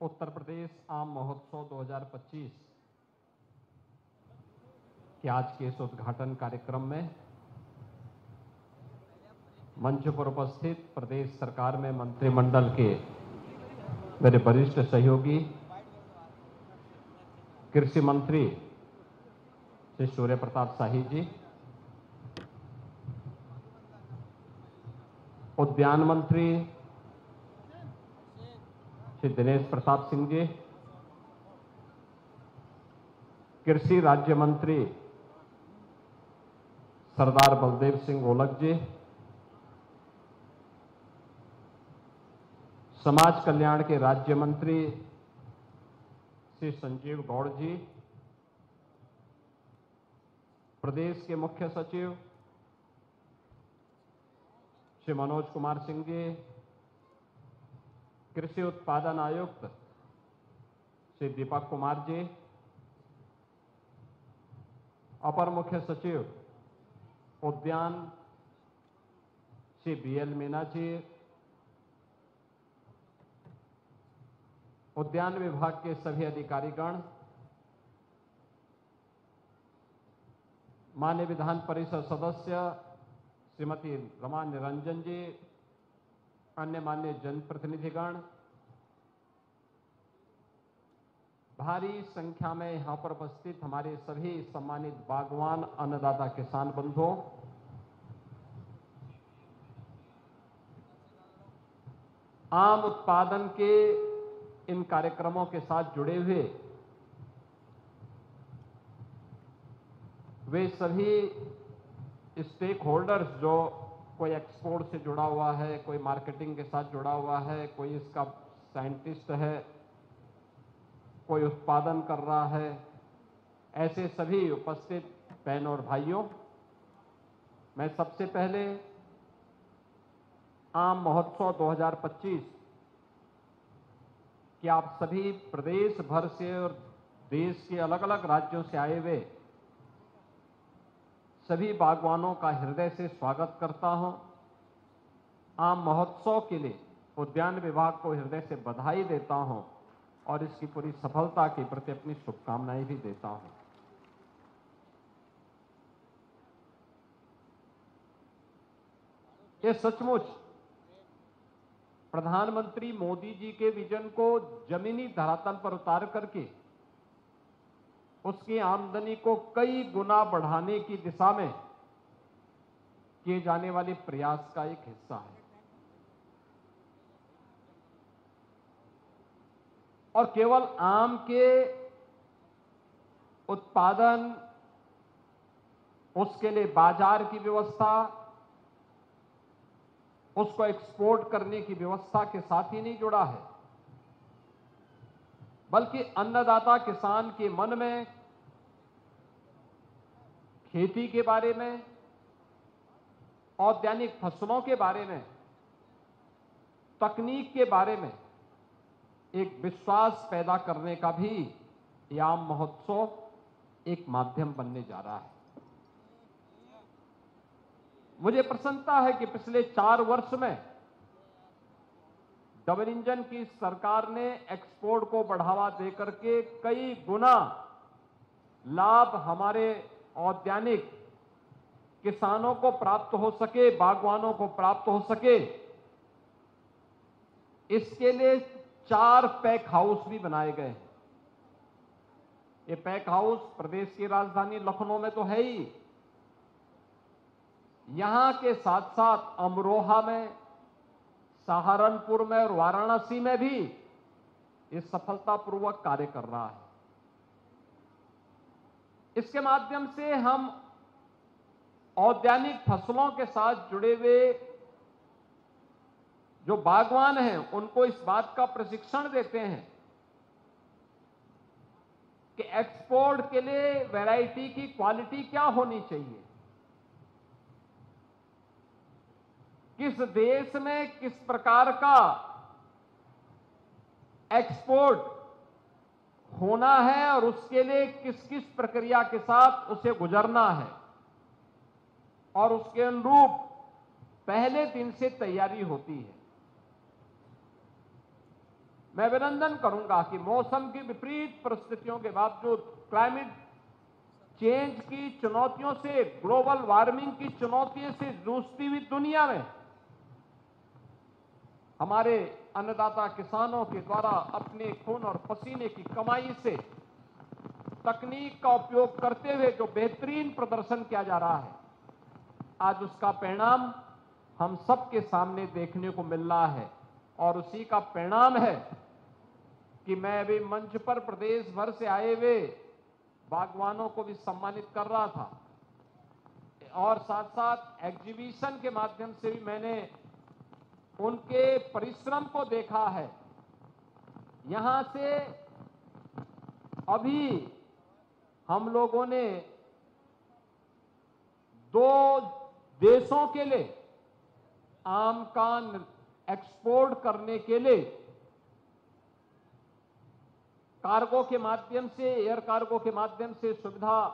उत्तर प्रदेश आम महोत्सव 2025 के आज के इस उद्घाटन कार्यक्रम में मंच पर उपस्थित प्रदेश सरकार में मंत्रिमंडल के मेरे वरिष्ठ सहयोगी कृषि मंत्री श्री सूर्य प्रताप शाही जी, उद्यान मंत्री श्री दिनेश प्रताप सिंह जी, कृषि राज्य मंत्री सरदार बलदेव सिंह ओलख जी, समाज कल्याण के राज्य मंत्री श्री संजीव गौड़ जी, प्रदेश के मुख्य सचिव श्री मनोज कुमार सिंह जी, कृषि उत्पादन आयुक्त श्री दीपक कुमार जी, अपर मुख्य सचिव उद्यान श्री बीएल मीना जी, उद्यान विभाग के सभी अधिकारीगण, माननीय विधान परिषद सदस्य श्रीमती रमा निरंजन जी, अन्य माननीय जनप्रतिनिधिगण, भारी संख्या में यहां पर उपस्थित हमारे सभी सम्मानित बागवान अन्नदाता किसान बंधुओं, आम उत्पादन के इन कार्यक्रमों के साथ जुड़े हुए वे सभी स्टेक होल्डर्स जो कोई एक्सपोर्ट से जुड़ा हुआ है, कोई मार्केटिंग के साथ जुड़ा हुआ है, कोई इसका साइंटिस्ट है, कोई उत्पादन कर रहा है, ऐसे सभी उपस्थित बहनों और भाइयों, मैं सबसे पहले आम महोत्सव 2025 कि आप सभी प्रदेश भर से और देश के अलग अलग राज्यों से आए हुए सभी बागवानों का हृदय से स्वागत करता हूं। आम महोत्सव के लिए उद्यान विभाग को हृदय से बधाई देता हूं और इसकी पूरी सफलता के प्रति अपनी शुभकामनाएं भी देता हूं। ये सचमुच प्रधानमंत्री मोदी जी के विजन को जमीनी धरातल पर उतार करके उसकी आमदनी को कई गुना बढ़ाने की दिशा में किए जाने वाले प्रयास का एक हिस्सा है। और केवल आम के उत्पादन, उसके लिए बाजार की व्यवस्था, उसको एक्सपोर्ट करने की व्यवस्था के साथ ही नहीं जुड़ा है, बल्कि अन्नदाता किसान के मन में खेती के बारे में, औद्यानिक फसलों के बारे में, तकनीक के बारे में एक विश्वास पैदा करने का भी यह आम महोत्सव एक माध्यम बनने जा रहा है। मुझे प्रसन्नता है कि पिछले 4 वर्ष में डबल इंजन की सरकार ने एक्सपोर्ट को बढ़ावा देकर के कई गुना लाभ हमारे औद्यानिक किसानों को प्राप्त हो सके, बागवानों को प्राप्त हो सके, इसके लिए 4 पैक हाउस भी बनाए गए हैं। ये पैक हाउस प्रदेश की राजधानी लखनऊ में तो है ही, यहां के साथ साथ अमरोहा में, सहारनपुर में और वाराणसी में भी ये सफलतापूर्वक कार्य कर रहा है। इसके माध्यम से हम औद्यानिक फसलों के साथ जुड़े हुए जो बागवान हैं उनको इस बात का प्रशिक्षण देते हैं कि एक्सपोर्ट के लिए वैरायटी की क्वालिटी क्या होनी चाहिए, किस देश में किस प्रकार का एक्सपोर्ट होना है और उसके लिए किस किस प्रक्रिया के साथ उसे गुजरना है, और उसके अनुरूप पहले दिन से तैयारी होती है। मैं अभिनंदन करूंगा कि मौसम की विपरीत परिस्थितियों के बावजूद, क्लाइमेट चेंज की चुनौतियों से, ग्लोबल वार्मिंग की चुनौतियों से जूझती हुई दुनिया में हमारे अन्नदाता किसानों के द्वारा अपने खून और पसीने की कमाई से तकनीक का उपयोग करते हुए जो बेहतरीन प्रदर्शन किया जा रहा है, आज उसका परिणाम हम सबके सामने देखने को मिल रहा है। और उसी का परिणाम है कि मैं अभी मंच पर प्रदेश भर से आए हुए बागवानों को भी सम्मानित कर रहा था, और साथ साथ एग्जीबिशन के माध्यम से भी मैंने उनके परिश्रम को देखा है। यहां से अभी हम लोगों ने 2 देशों के लिए आम का एक्सपोर्ट करने के लिए कार्गो के माध्यम से, एयर कार्गो के माध्यम से सुविधा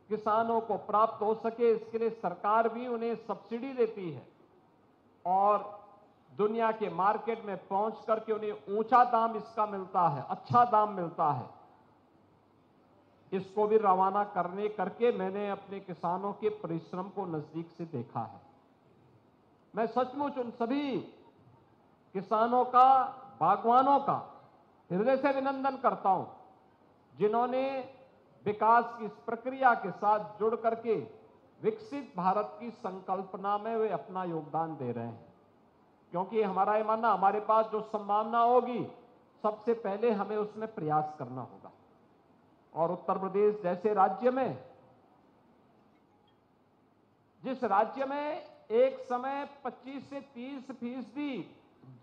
किसानों को प्राप्त हो सके, इसके लिए सरकार भी उन्हें सब्सिडी देती है और दुनिया के मार्केट में पहुंच करके उन्हें ऊंचा दाम इसका मिलता है, अच्छा दाम मिलता है। इसको भी रवाना करके मैंने अपने किसानों के परिश्रम को नजदीक से देखा है। मैं सचमुच उन सभी किसानों का, बागवानों का हृदय से अभिनंदन करता हूं, जिन्होंने विकास की इस प्रक्रिया के साथ जुड़ करके विकसित भारत की संकल्पना में वे अपना योगदान दे रहे हैं। क्योंकि हमारा ये मानना, हमारे पास जो संभावना होगी सबसे पहले हमें उसमें प्रयास करना होगा। और उत्तर प्रदेश जैसे राज्य में, जिस राज्य में एक समय 25 से 30%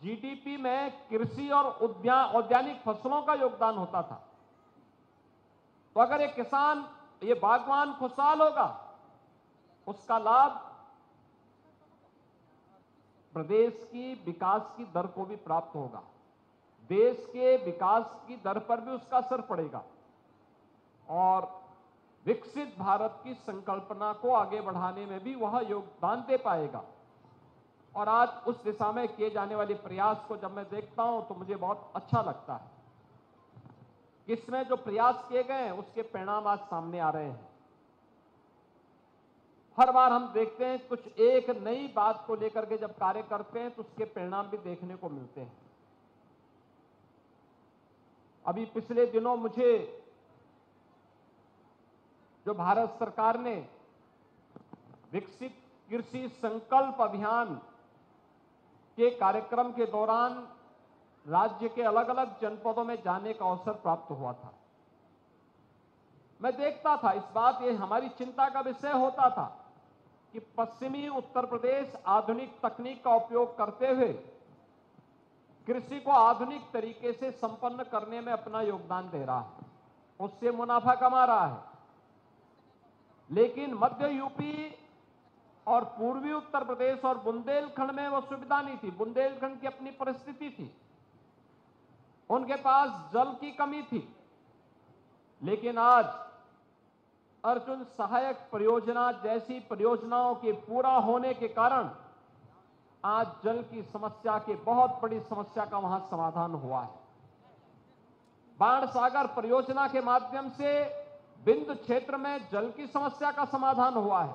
जीडीपी में कृषि और औद्यानिक फसलों का योगदान होता था, तो अगर एक किसान, ये बागवान खुशहाल होगा, उसका लाभ प्रदेश की विकास की दर को भी प्राप्त होगा, देश के विकास की दर पर भी उसका असर पड़ेगा और विकसित भारत की संकल्पना को आगे बढ़ाने में भी वह योगदान दे पाएगा। और आज उस दिशा में किए जाने वाले प्रयास को जब मैं देखता हूं तो मुझे बहुत अच्छा लगता है। इसमें जो प्रयास किए गए हैं उसके परिणाम आज सामने आ रहे हैं। हर बार हम देखते हैं कुछ एक नई बात को लेकर के जब कार्य करते हैं तो उसके परिणाम भी देखने को मिलते हैं। अभी पिछले दिनों मुझे जो भारत सरकार ने विकसित कृषि संकल्प अभियान के कार्यक्रम के दौरान राज्य के अलग अलग जनपदों में जाने का अवसर प्राप्त हुआ था। मैं देखता था, इस बात ये हमारी चिंता का विषय होता था कि पश्चिमी उत्तर प्रदेश आधुनिक तकनीक का उपयोग करते हुए कृषि को आधुनिक तरीके से संपन्न करने में अपना योगदान दे रहा है, उससे मुनाफा कमा रहा है। लेकिन मध्य यूपी और पूर्वी उत्तर प्रदेश और बुंदेलखंड में वो सुविधा नहीं थी। बुंदेलखंड की अपनी परिस्थिति थी, उनके पास जल की कमी थी। लेकिन आज अर्जुन सहायक परियोजना जैसी परियोजनाओं के पूरा होने के कारण आज जल की समस्या के बहुत बड़ी समस्या का वहां समाधान हुआ है। बाण सागर परियोजना के माध्यम से बिंद क्षेत्र में जल की समस्या का समाधान हुआ है।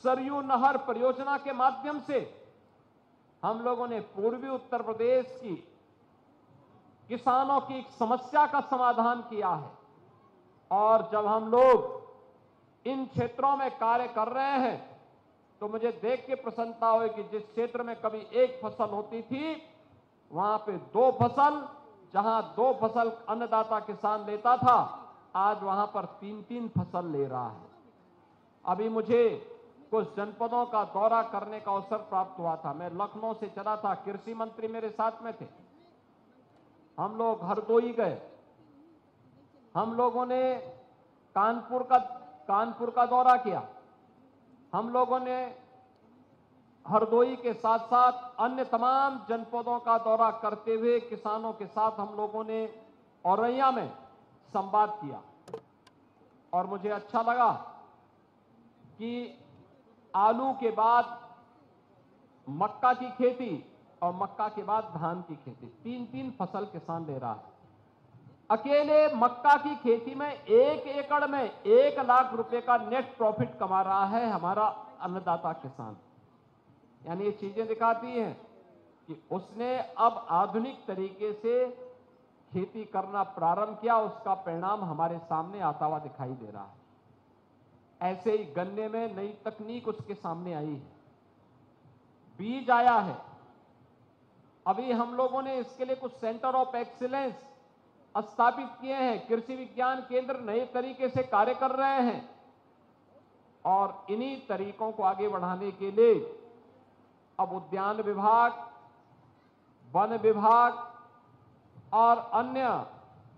सरयू नहर परियोजना के माध्यम से हम लोगों ने पूर्वी उत्तर प्रदेश की किसानों की समस्या का समाधान किया है। और जब हम लोग इन क्षेत्रों में कार्य कर रहे हैं तो मुझे देख के प्रसन्नता हुई कि जिस क्षेत्र में कभी एक फसल होती थी वहां पे 2 फसल, जहां 2 फसल अन्नदाता किसान लेता था, आज वहां पर 3-3 फसल ले रहा है। अभी मुझे कुछ जनपदों का दौरा करने का अवसर प्राप्त हुआ था। मैं लखनऊ से चला था, कृषि मंत्री मेरे साथ में थे। हम लोग हरदोई गए, हम लोगों ने कानपुर का दौरा किया, हम लोगों ने हरदोई के साथ साथ अन्य तमाम जनपदों का दौरा करते हुए किसानों के साथ हम लोगों ने औरैया में संवाद किया और मुझे अच्छा लगा कि आलू के बाद मक्का की खेती और मक्का के बाद धान की खेती, तीन फसल किसान ले रहा है। अकेले मक्का की खेती में 1 एकड़ में 1 लाख रुपए का नेट प्रॉफिट कमा रहा है हमारा अन्नदाता किसान। यानी ये चीजें दिखाती हैं कि उसने अब आधुनिक तरीके से खेती करना प्रारंभ किया, उसका परिणाम हमारे सामने आता हुआ दिखाई दे रहा है। ऐसे ही गन्ने में नई तकनीक उसके सामने आई है, बीज आया है। अभी हम लोगों ने इसके लिए कुछ सेंटर ऑफ एक्सीलेंस स्थापित किए हैं, कृषि विज्ञान केंद्र नए तरीके से कार्य कर रहे हैं और इन्हीं तरीकों को आगे बढ़ाने के लिए अब उद्यान विभाग, वन विभाग और अन्य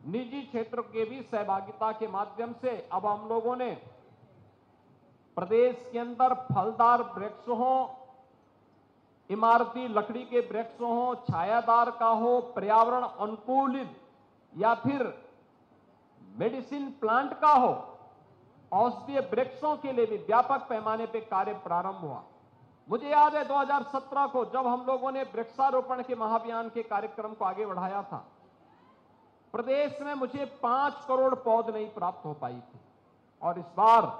निजी क्षेत्र के भी सहभागिता के माध्यम से अब हम लोगों ने प्रदेश के अंदर फलदार वृक्ष हो, इमारती लकड़ी के वृक्ष हो, छायादार का हो, पर्यावरण अनुकूलित या फिर मेडिसिन प्लांट का हो, औषधीय वृक्षों के लिए भी व्यापक पैमाने पर कार्य प्रारंभ हुआ। मुझे याद है 2017 को जब हम लोगों ने वृक्षारोपण के महाअभियान के कार्यक्रम को आगे बढ़ाया था, प्रदेश में मुझे 5 करोड़ पौध नहीं प्राप्त हो पाई थी और इस बार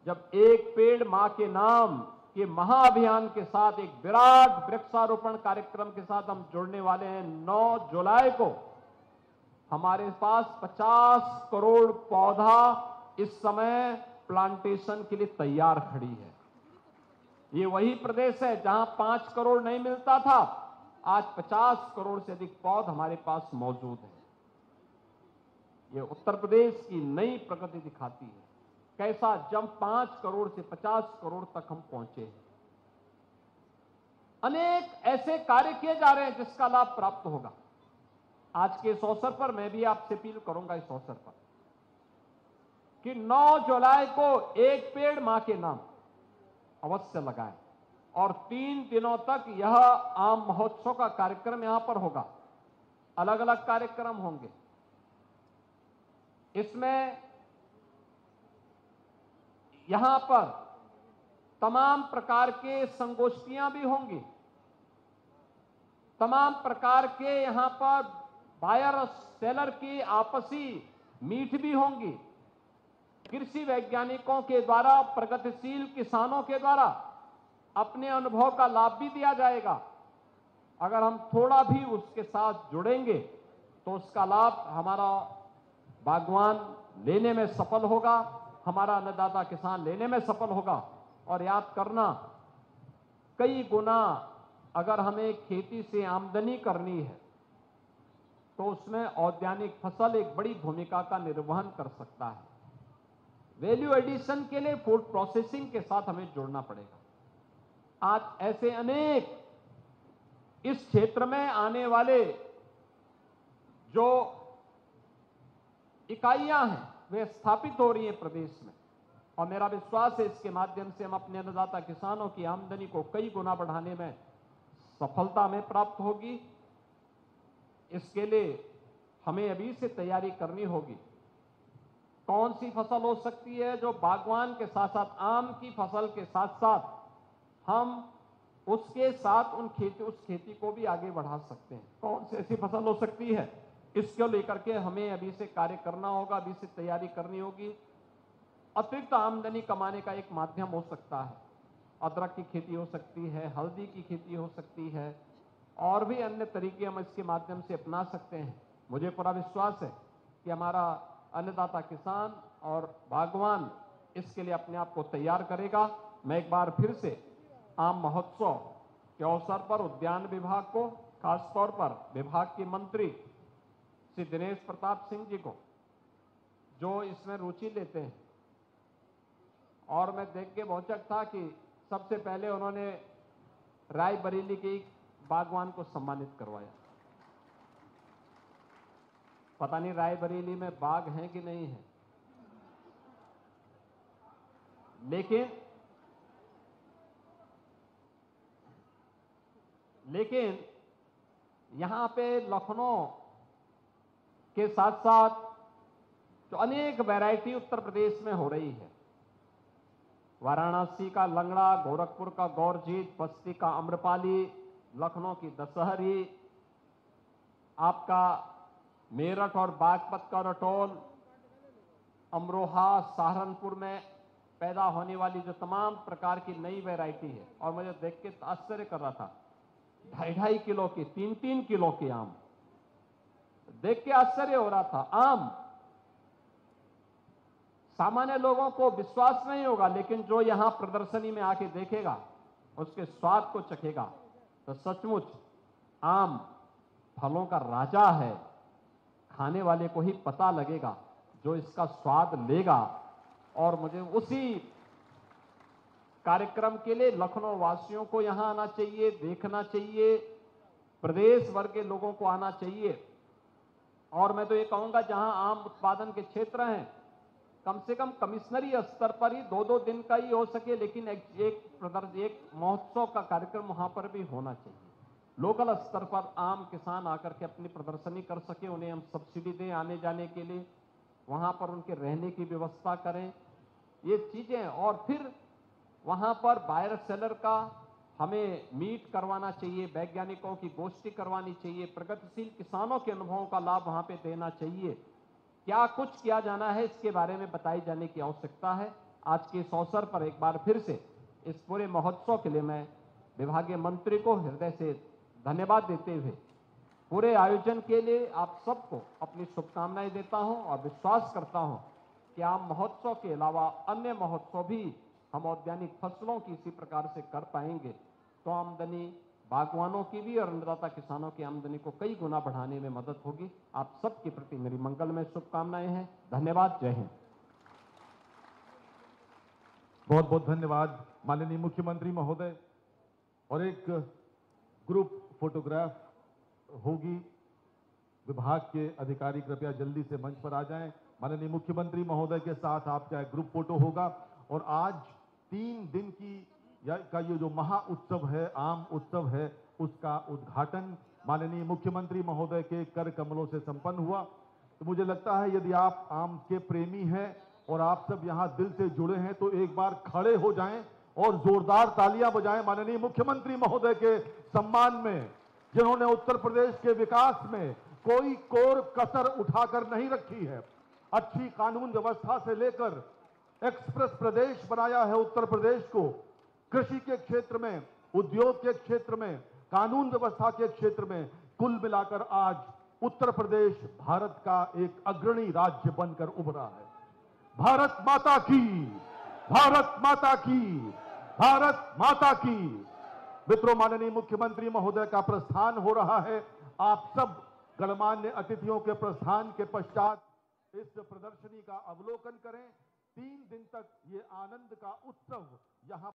जब एक पेड़ मां के नाम के महाअभियान के साथ एक विराट वृक्षारोपण कार्यक्रम के साथ हम जुड़ने वाले हैं, 9 जुलाई को हमारे पास 50 करोड़ पौधा इस समय प्लांटेशन के लिए तैयार खड़ी है। ये वही प्रदेश है जहां 5 करोड़ नहीं मिलता था, आज 50 करोड़ से अधिक पौध हमारे पास मौजूद है। ये उत्तर प्रदेश की नई प्रगति दिखाती है, कैसा जंप 5 करोड़ से 50 करोड़ तक हम पहुंचे हैं। अनेक ऐसे कार्य किए जा रहे हैं जिसका लाभ प्राप्त होगा। आज के इस अवसर पर मैं भी आपसे अपील करूंगा इस अवसर पर कि 9 जुलाई को एक पेड़ मां के नाम अवश्य लगाएं और 3 दिनों तक यह आम महोत्सव का कार्यक्रम यहां पर होगा। अलग अलग कार्यक्रम होंगे, इसमें यहां पर तमाम प्रकार के संगोष्ठियां भी होंगी, तमाम प्रकार के यहां पर बायर और सेलर की आपसी मीट भी होंगी। कृषि वैज्ञानिकों के द्वारा, प्रगतिशील किसानों के द्वारा अपने अनुभव का लाभ भी दिया जाएगा। अगर हम थोड़ा भी उसके साथ जुड़ेंगे तो उसका लाभ हमारा बागवान लेने में सफल होगा, हमारा अन्नदाता किसान लेने में सफल होगा। और याद करना, कई गुना अगर हमें खेती से आमदनी करनी है तो उसमें औद्यानिक फसल एक बड़ी भूमिका का निर्वहन कर सकता है। वैल्यू एडिशन के लिए फूड प्रोसेसिंग के साथ हमें जुड़ना पड़ेगा। आज ऐसे अनेक इस क्षेत्र में आने वाले जो इकाइयां हैं वे स्थापित हो रही हैं प्रदेश में और मेरा विश्वास है इसके माध्यम से हम अपने अन्नदाता किसानों की आमदनी को कई गुना बढ़ाने में सफलता में प्राप्त होगी। इसके लिए हमें अभी से तैयारी करनी होगी। कौन सी फसल हो सकती है जो बागवान के साथ साथ आम की फसल के साथ साथ हम उसके साथ उस खेती को भी आगे बढ़ा सकते हैं। कौन सी ऐसी फसल हो सकती है, इसको लेकर के हमें अभी से कार्य करना होगा, अभी से तैयारी करनी होगी। अतिरिक्त आमदनी कमाने का एक माध्यम हो सकता है, अदरक की खेती हो सकती है, हल्दी की खेती हो सकती है और भी अन्य तरीके हम इसके माध्यम से अपना सकते हैं। मुझे पूरा विश्वास है कि हमारा अन्नदाता किसान और बागवान इसके लिए अपने आप को तैयार करेगा। मैं एक बार फिर से आम महोत्सव के अवसर पर उद्यान विभाग को, खासतौर पर विभाग के मंत्री श्री दिनेश प्रताप सिंह जी को, जो इसमें रुचि लेते हैं, और मैं देख के बहुत था कि सबसे पहले उन्होंने रायबरेली के बागवान को सम्मानित करवाया। पता नहीं रायबरेली में बाग हैं कि नहीं है, लेकिन लेकिन यहाँ पे लखनऊ के साथ साथ जो अनेक वैरायटी उत्तर प्रदेश में हो रही है, वाराणसी का लंगड़ा, गोरखपुर का गौरजीत, बस्ती का अम्रपाली, लखनऊ की दशहरी, आपका मेरठ और बागपत का रटोल, अमरोहा, सहारनपुर में पैदा होने वाली जो तमाम प्रकार की नई वैरायटी है, और मुझे देख के आश्चर्य कर रहा था, 2.5 किलो की, 3-3 किलो के आम, देख के आश्चर्य हो रहा था। आम सामान्य लोगों को विश्वास नहीं होगा, लेकिन जो यहां प्रदर्शनी में आके देखेगा, उसके स्वाद को चखेगा, तो सचमुच आम फलों का राजा है। खाने वाले को ही पता लगेगा, जो इसका स्वाद लेगा। और मुझे उसी कार्यक्रम के लिए लखनऊ वासियों को यहां आना चाहिए, देखना चाहिए, प्रदेश भर के लोगों को आना चाहिए। और मैं तो ये कहूंगा, जहां आम उत्पादन के क्षेत्र हैं, कम से कम कमिश्नरी स्तर पर ही 2-2 दिन का ही हो सके, लेकिन एक महोत्सव का कार्यक्रम वहां पर भी होना चाहिए। लोकल स्तर पर आम किसान आकर के अपनी प्रदर्शनी कर सके, उन्हें हम सब्सिडी दें आने जाने के लिए, वहां पर उनके रहने की व्यवस्था करें, ये चीजें। और फिर वहां पर बायर सेलर का हमें मीट करवाना चाहिए, वैज्ञानिकों की गोष्ठी करवानी चाहिए, प्रगतिशील किसानों के अनुभवों का लाभ वहां पे देना चाहिए। क्या कुछ किया जाना है, इसके बारे में बताई जाने की आवश्यकता है। आज के इस अवसर पर एक बार फिर से इस पूरे महोत्सव के लिए मैं विभागीय मंत्री को हृदय से धन्यवाद देते हुए पूरे आयोजन के लिए आप सबको अपनी शुभकामनाएं देता हूं और विश्वास करता हूं कि आम महोत्सव के अलावा अन्य महोत्सव भी हम औद्यानिक फसलों की इसी प्रकार से कर पाएंगे, तो आमदनी बागवानों की भी और अन्नदाता किसानों की आमदनी को कई गुना बढ़ाने में मदद होगी। आप सबके प्रति मेरी मंगलमय शुभकामनाएं हैं। धन्यवाद। जय हिंद। बहुत बहुत धन्यवाद माननीय मुख्यमंत्री महोदय। और एक ग्रुप फोटोग्राफ होगी, विभाग के अधिकारी कृपया जल्दी से मंच पर आ जाएं। माननीय मुख्यमंत्री महोदय के साथ आपका एक ग्रुप फोटो होगा। और आज 3 दिन का ये जो महा उत्सव है, आम उत्सव है, उसका उद्घाटन माननीय मुख्यमंत्री महोदय के कर कमलों से संपन्न हुआ। तो मुझे लगता है यदि आप आम के प्रेमी हैं और आप सब यहाँ दिल से जुड़े हैं, तो एक बार खड़े हो जाएं और जोरदार तालियां बजाएं माननीय मुख्यमंत्री महोदय के सम्मान में, जिन्होंने उत्तर प्रदेश के विकास में कोई कोर कसर उठाकर नहीं रखी है। अच्छी कानून व्यवस्था से लेकर एक्सप्रेस प्रदेश बनाया है उत्तर प्रदेश को। कृषि के क्षेत्र में, उद्योग के क्षेत्र में, कानून व्यवस्था के क्षेत्र में, कुल मिलाकर आज उत्तर प्रदेश भारत का एक अग्रणी राज्य बनकर उभरा है। भारत माता की, भारत माता की, भारत माता की। मित्रों, माननीय मुख्यमंत्री महोदय का प्रस्थान हो रहा है। आप सब गणमान्य अतिथियों के प्रस्थान के पश्चात इस प्रदर्शनी का अवलोकन करें। 3 दिन तक ये आनंद का उत्सव यहाँ